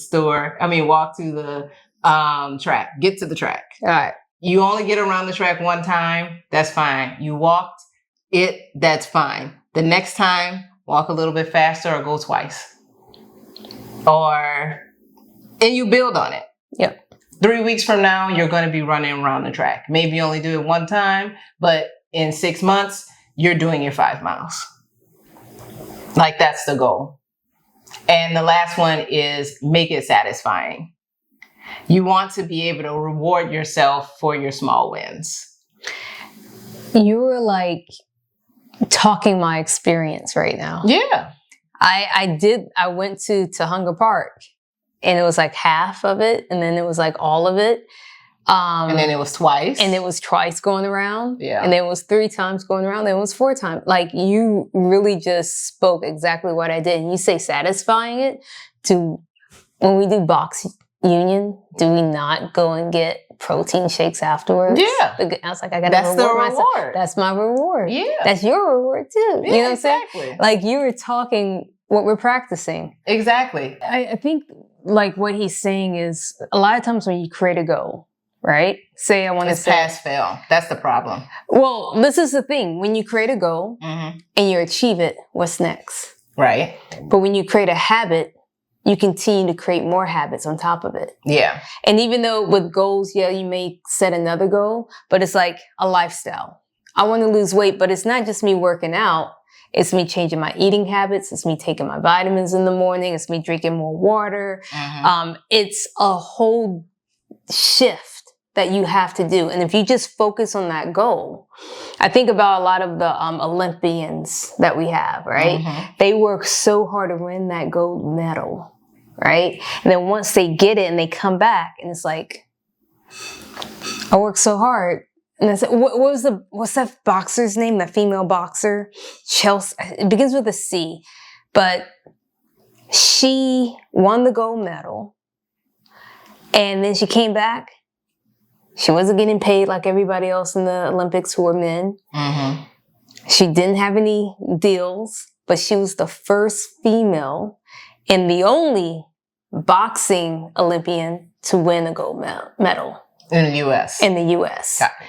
track. Get to the track. All right. You only get around the track one time. That's fine. You walked it. That's fine. The next time, walk a little bit faster or go twice. And you build on it. Yep. 3 weeks from now, you're going to be running around the track. Maybe you only do it one time, but in 6 months, you're doing your 5 miles. Like that's the goal. And the last one is make it satisfying. You want to be able to reward yourself for your small wins. You were like talking my experience right now. Yeah. I went to Hunger Park, and it was like half of it, and then it was like all of it. And then it was twice. And it was twice going around. Yeah. And then it was 3 times going around. Then it was 4 times. Like you really just spoke exactly what I did. And you say satisfying it to when we do box union, do we not go and get protein shakes afterwards? Yeah. I was like, I got to reward myself. That's my reward. Yeah. That's your reward too. Yeah, you know what I'm exactly. saying? Like you were talking what we're practicing. Exactly. I think like what he's saying is a lot of times when you create a goal, right? Say I want to It's pass fail. That's the problem. Well, this is the thing. When you create a goal Mm-hmm. and you achieve it, what's next? Right. But when you create a habit, you continue to create more habits on top of it. Yeah. And even though with goals, yeah, you may set another goal, but it's like a lifestyle. I want to lose weight, but it's not just me working out. It's me changing my eating habits. It's me taking my vitamins in the morning. It's me drinking more water. Mm-hmm. It's a whole shift that you have to do. And if you just focus on that goal, I think about a lot of the Olympians that we have, right? Mm-hmm. They work so hard to win that gold medal, right? And then once they get it and they come back and it's like, I worked so hard. And I said, what's that boxer's name? That female boxer? Chelsea. It begins with a C. But she won the gold medal. And then she came back. She wasn't getting paid like everybody else in the Olympics who were men. Mm-hmm. She didn't have any deals, but she was the first female and the only boxing Olympian to win a gold medal. In the U.S. In the U.S. Got it.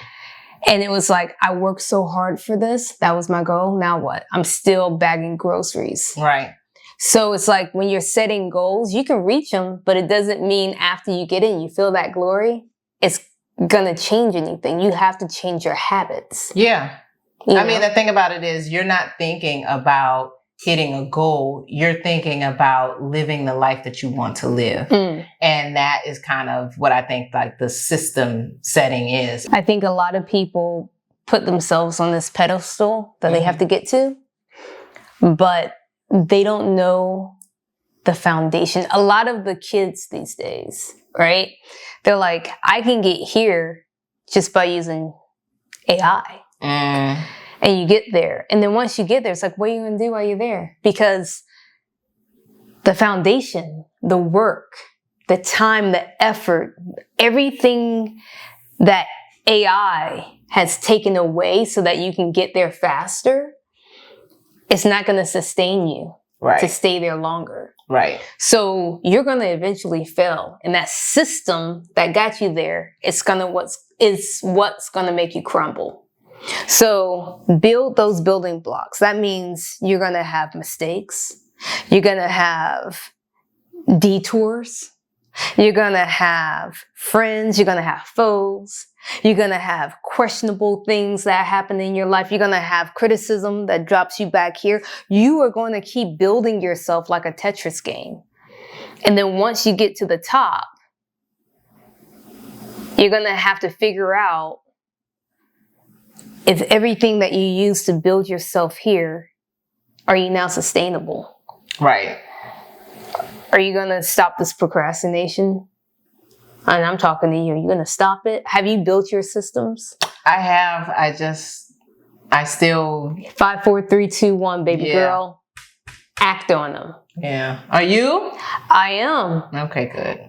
And it was like, I worked so hard for this. That was my goal. Now what? I'm still bagging groceries. Right. So it's like when you're setting goals, you can reach them, but it doesn't mean after you get in, you feel that glory, it's gonna change anything. You have to change your habits. Yeah. You know? I mean, the thing about it is you're not thinking about hitting a goal. You're thinking about living the life that you want to live. Mm. And that is kind of what I think like the system setting is. I think a lot of people put themselves on this pedestal that they have to get to, but they don't know the foundation. A lot of the kids these days, right? They're like, I can get here just by using AI. Mm. And you get there. And then once you get there, it's like, what are you going to do while you're there? Because the foundation, the work, the time, the effort, everything that AI has taken away so that you can get there faster, it's not going to sustain you to stay there longer. Right. So you're going to eventually fail. And that system that got you there is what's going to make you crumble. So build those building blocks. That means you're going to have mistakes. You're going to have detours. You're going to have friends. You're going to have foes. You're going to have questionable things that happen in your life. You're going to have criticism that drops you back here. You are going to keep building yourself like a Tetris game. And then once you get to the top, you're going to have to figure out if everything that you use to build yourself here, are you now sustainable? Right. Are you going to stop this procrastination? And I'm talking to you. Are you going to stop it? Have you built your systems? I have. I still. 5, 4, 3, 2, 1, baby girl. Act on them. Yeah. Are you? I am. Okay, good.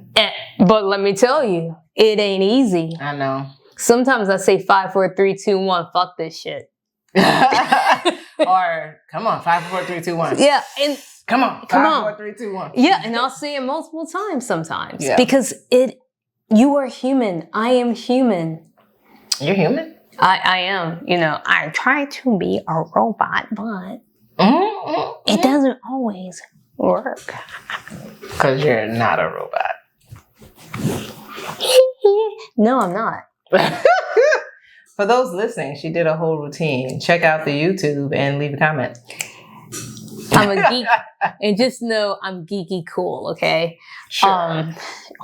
But let me tell you, it ain't easy. I know. Sometimes I say 5, 4, 3, 2, 1. Fuck this shit. Or come on, 5, 4, 3, 2, 1. Yeah, and come on, 5, 4, 3, 2, 1. Yeah, and I'll say it multiple times sometimes because you are human. I am human. You're human. I am. You know, I try to be a robot, but it doesn't always work. Because you're not a robot. No, I'm not. For those listening, she did a whole routine. Check out the YouTube and leave a comment. I'm a geek, and just know I'm geeky cool, okay? Sure.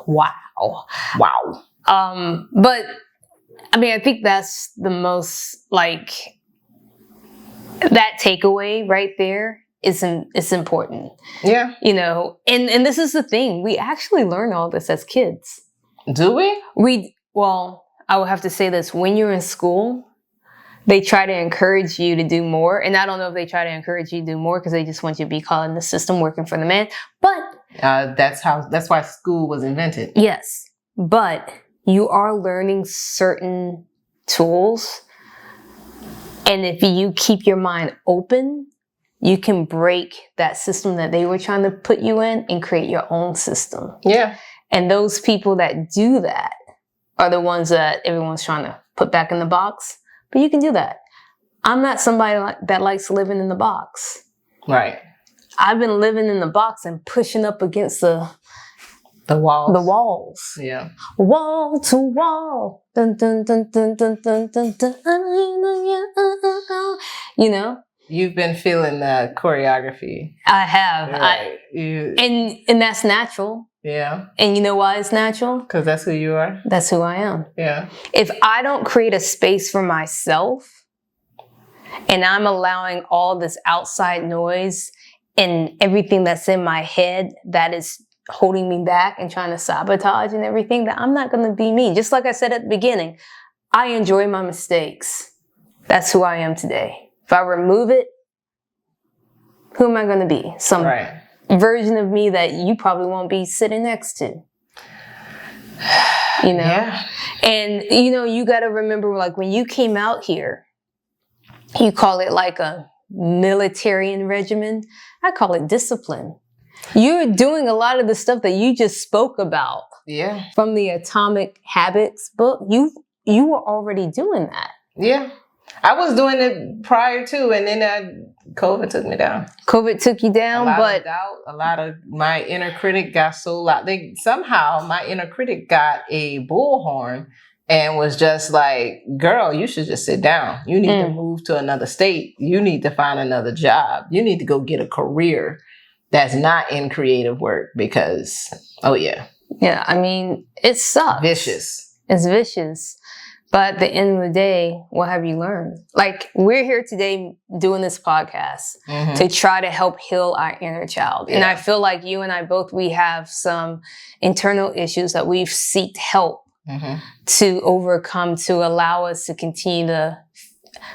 Wow. But I mean, I think that's the most that takeaway right there is important. Yeah. You know, and this is the thing. We actually learn all this as kids. Do we? Well, I would have to say this. When you're in school, they try to encourage you to do more. And I don't know if they try to encourage you to do more because they just want you to be caught in the system working for the man. But that's why school was invented. Yes. But you are learning certain tools. And if you keep your mind open, you can break that system that they were trying to put you in and create your own system. Yeah. And those people that do that, are the ones that everyone's trying to put back in the box. But you can do that. I'm not somebody that likes living in the box. Right. I've been living in the box and pushing up against the walls. The walls. Yeah. Wall to wall. Dun, dun, dun, dun, dun, dun, dun, dun. You know? You've been feeling the choreography. I have. Right. And that's natural. Yeah. And you know why it's natural? Because that's who you are? That's who I am. Yeah. If I don't create a space for myself and I'm allowing all this outside noise and everything that's in my head that is holding me back and trying to sabotage and everything, that I'm not going to be me. Just like I said at the beginning, I enjoy my mistakes. That's who I am today. If I remove it, who am I going to be? Some version of me that you probably won't be sitting next to. You know? Yeah. And, you know, you got to remember, like, when you came out here, you call it like a military regimen. I call it discipline. You're doing a lot of the stuff that you just spoke about. Yeah. From the Atomic Habits book. You were already doing that. Yeah. I was doing it prior to, and then COVID took me down. COVID took you down, but a lot of my inner critic got so loud. Somehow my inner critic got a bullhorn and was just like, girl, you should just sit down. You need to move to another state. You need to find another job. You need to go get a career that's not in creative work because, yeah, I mean, it sucks. Vicious. It's vicious. But at the end of the day, what have you learned? Like, we're here today doing this podcast to try to help heal our inner child. Yeah. And I feel like you and I both, we have some internal issues that we've sought help to overcome, to allow us to continue to,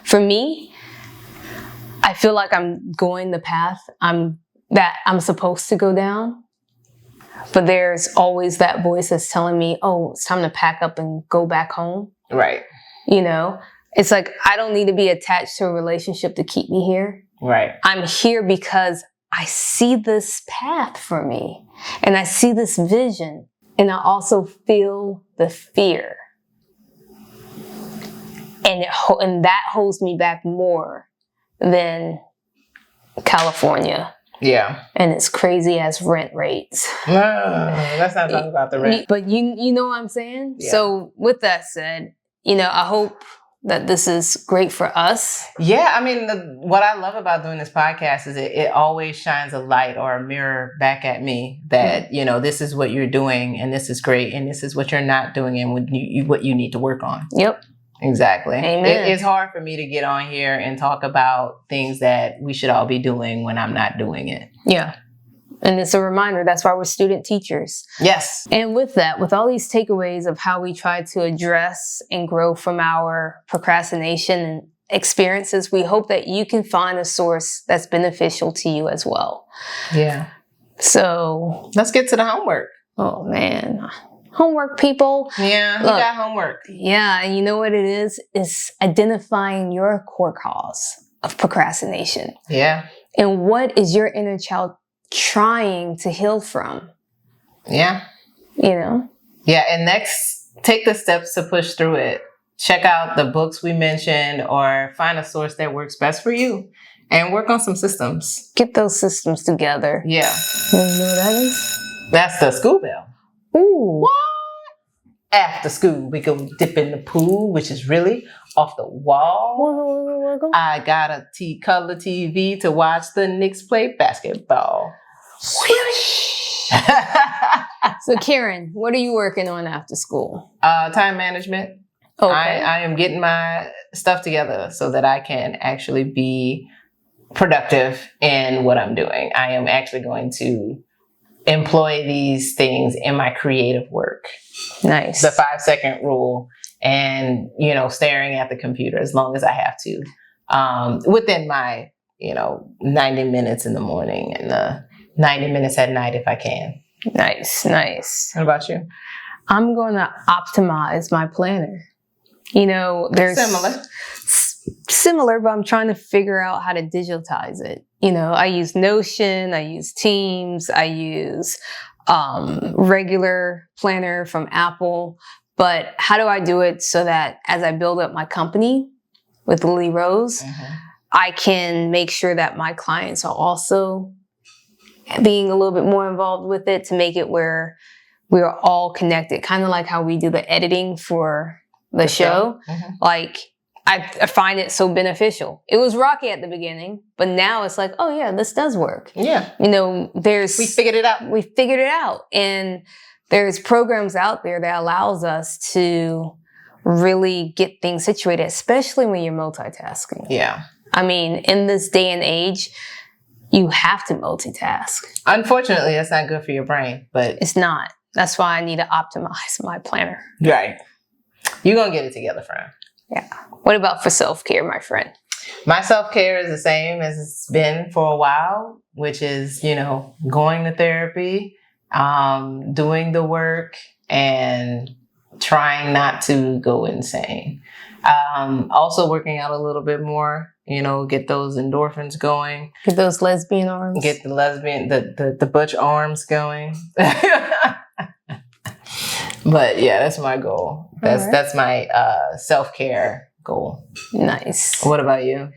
for me, I feel like I'm going the path that I'm supposed to go down. But there's always that voice that's telling me, oh, it's time to pack up and go back home. Right. You know, it's like, I don't need to be attached to a relationship to keep me here. Right. I'm here because I see this path for me and I see this vision, and I also feel the fear. And that holds me back more than California. Yeah. And it's crazy as rent rates. No, let's not talk about the rent. But you know what I'm saying? Yeah. So with that said, you know, I hope that this is great for us. Yeah. I mean, what I love about doing this podcast is it always shines a light or a mirror back at me that, you know, this is what you're doing and this is great. And this is what you're not doing and what you need to work on. Yep. Exactly. Amen. It's hard for me to get on here and talk about things that we should all be doing when I'm not doing it. Yeah. And it's a reminder. That's why we're student teachers. Yes. And with that, with all these takeaways of how we try to address and grow from our procrastination and experiences, we hope that you can find a source that's beneficial to you as well. Yeah. So let's get to the homework. Oh, man. Homework, people. Yeah, you got homework. Yeah, and you know what it is? It's identifying your core cause of procrastination. Yeah. And what is your inner child trying to heal from? Yeah. You know? Yeah, and next, take the steps to push through it. Check out the books we mentioned or find a source that works best for you and work on some systems. Get those systems together. Yeah. You know what that is? That's the school bell. Ooh. What? After school, we go dip in the pool, which is really off the wall. I got a color TV to watch the Knicks play basketball. So, Karen, what are you working on after school? Time management. Okay. I am getting my stuff together so that I can actually be productive in what I'm doing. I am actually going to employ these things in my creative work. Nice. The 5-second rule and, you know, staring at the computer as long as I have to, within my, 90 minutes in the morning and the 90 minutes at night if I can. Nice, nice. What about you? I'm going to optimize my planner. There's similar, but I'm trying to figure out how to digitize it. I use Notion, I use Teams, I use regular planner from Apple, But how do I do it so that as I build up my company with Lily Rose, I can make sure that my clients are also being a little bit more involved with it to make it where we're all connected. Kind of like how we do the editing for the show. Like, I find it so beneficial. It was rocky at the beginning, but now it's like, oh yeah, this does work. Yeah. You know, We figured it out. We figured it out. And there's programs out there that allows us to really get things situated, especially when you're multitasking. Yeah. I mean, in this day and age, you have to multitask. Unfortunately, that's not good for your brain, but It's not. That's why I need to optimize my planner. right. You're going to get it together, friend. Yeah. What about for self-care, my friend? My self-care is the same as it's been for a while, which is, you know, going to therapy, doing the work, and trying not to go insane. Also working out a little bit more, you know, get those endorphins going. Get those lesbian arms. Get the butch arms going. But yeah, that's my goal. That's my self-care goal. Nice. What about you?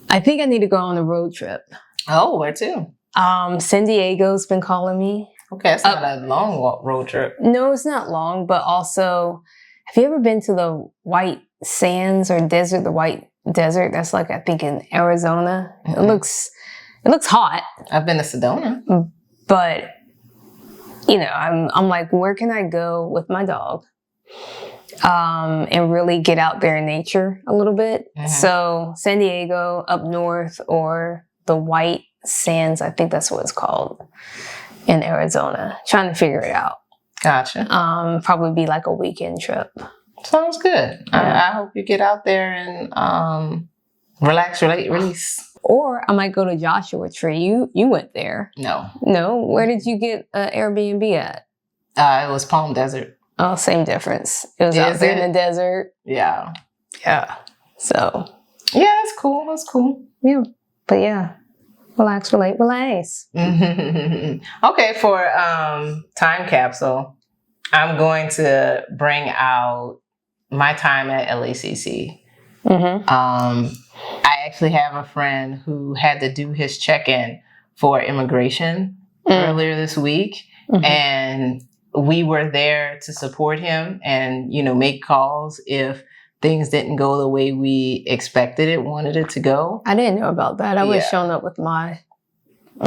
I think I need to go on a road trip. Oh, where to? San Diego's been calling me. Okay, it's not a long road trip. No, it's not long, but also, have you ever been to the White Sands or desert? The White Desert. That's like, I think, in Arizona. It looks hot. I've been to Sedona. But, you know, I'm like, where can I go with my dog and really get out there in nature a little bit? So San Diego, up north, or the White Sands, I think that's what it's called, in Arizona. Trying to figure it out. Gotcha. Probably be like a weekend trip. Sounds good. I hope you get out there and relax, release. Or I might go to Joshua Tree. You went there. No. Where did you get an Airbnb at? It was Palm Desert. Oh, same difference. It was out there in the desert. Yeah. Yeah. So. Yeah, that's cool. That's cool. Yeah. But yeah. Relax, relate, relax. Okay, for time capsule, I'm going to bring out my time at LACC. I actually have a friend who had to do his check-in for immigration earlier this week, and we were there to support him and, you know, make calls if things didn't go the way we wanted it to go. I didn't know about that. I would have shown up with my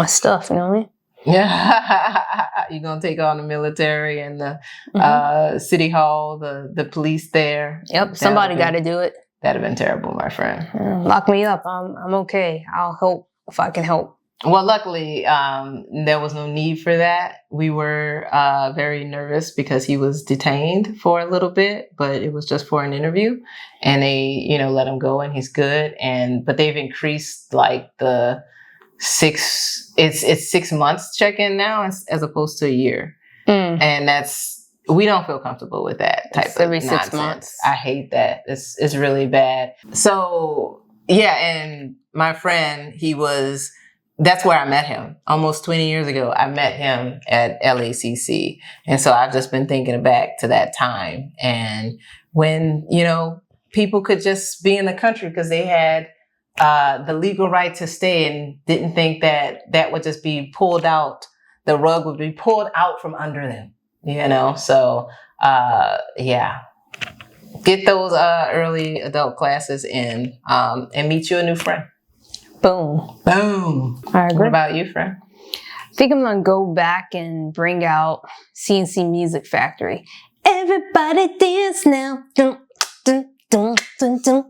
stuff, you know what I mean? Yeah. You're going to take on the military and the city hall, the police there. Yep. Somebody got to do it. That'd have been terrible, my friend. Lock me up. I'm okay. I'll help if I can help. Well, luckily, there was no need for that. We were very nervous because he was detained for a little bit, but it was just for an interview, and they, you know, let him go, and he's good. But they've increased like the 6 months check-in now as opposed to a year, and we don't feel comfortable with that type of every nonsense. 6 months. I hate that. It's really bad. So yeah, and my friend, that's where I met him. Almost 20 years ago, I met him at LACC. And so I've just been thinking back to that time. And when, you know, people could just be in the country because they had the legal right to stay and didn't think that would just be pulled out. The rug would be pulled out from under them, you know? So, yeah. Get those early adult classes in and meet you a new friend. Boom. Boom. I agree. What about you, friend? I think I'm going to go back and bring out CNC Music Factory. Everybody dance now. Dun, dun, dun, dun, dun,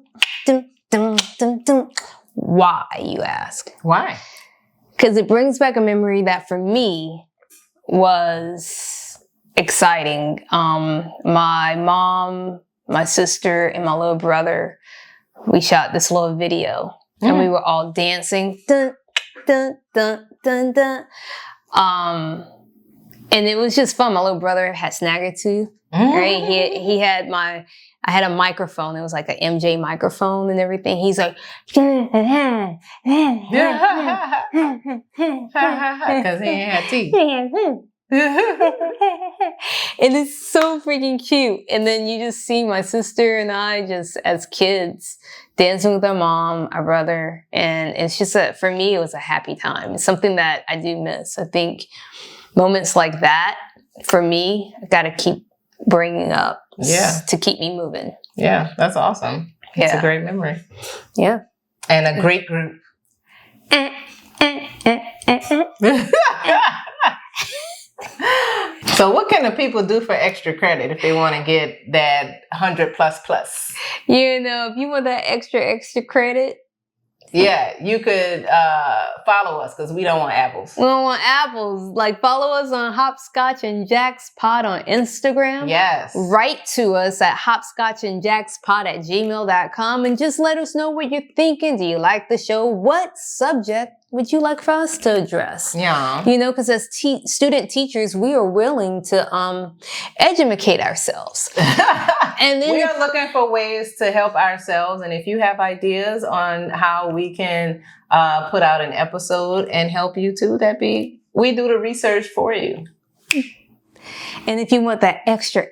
dun, dun, dun, dun. Why, you ask? Why? Because it brings back a memory that for me was exciting. My mom, my sister, and my little brother, we shot this little video. And we were all dancing. Dun, dun, dun, dun, dun. And it was just fun. My little brother had Snaggletooth, right? I had a microphone. It was like an MJ microphone and everything. He's like, because he ain't had teeth. It is so freaking cute. And then you just see my sister and I just as kids dancing with our mom, our brother. And it's just for me, it was a happy time. It's something that I do miss. I think moments like that, for me, I got to keep bringing up to keep me moving. Yeah, that's awesome. It's a great memory. Yeah. And a great group. So what can the people do for extra credit if they want to get that 100 plus? You know, if you want that extra credit. Yeah, you could follow us because we don't want apples. We don't want apples. Like, follow us on Hopscotch-N-Jacks pod on Instagram. Yes. Write to us at hopscotchnjackspod@gmail.com and just let us know what you're thinking. Do you like the show? What subject would you like for us to address? Yeah. You know, because as student teachers, we are willing to educate ourselves. And then we are looking for ways to help ourselves. And if you have ideas on how we can put out an episode and help you too, we do the research for you. And if you want that extra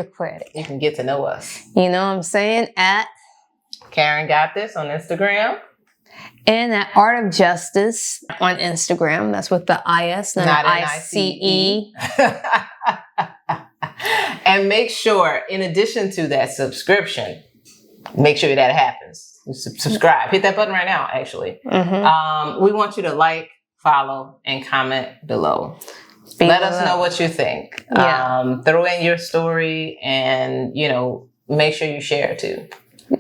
credit, you can get to know us. You know what I'm saying? At Karen Got This on Instagram. And at Art of Justice on Instagram. That's with the IS, not ICE. And make sure, in addition to that subscription, make sure that happens. Subscribe. Hit that button right now, actually. Mm-hmm. We want you to like, follow, and comment below. Let us know what you think. Yeah. Throw in your story and, make sure you share too.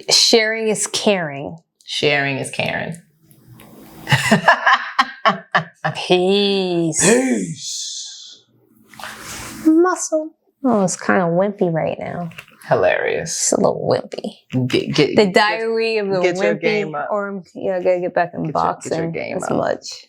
Sharing is caring. Sharing is caring. Peace. Muscle. Oh, it's kind of wimpy right now. Hilarious. It's a little wimpy. The diary of the wimpy. Your game up. Or I gotta get back in boxing. Get your game as up. Much.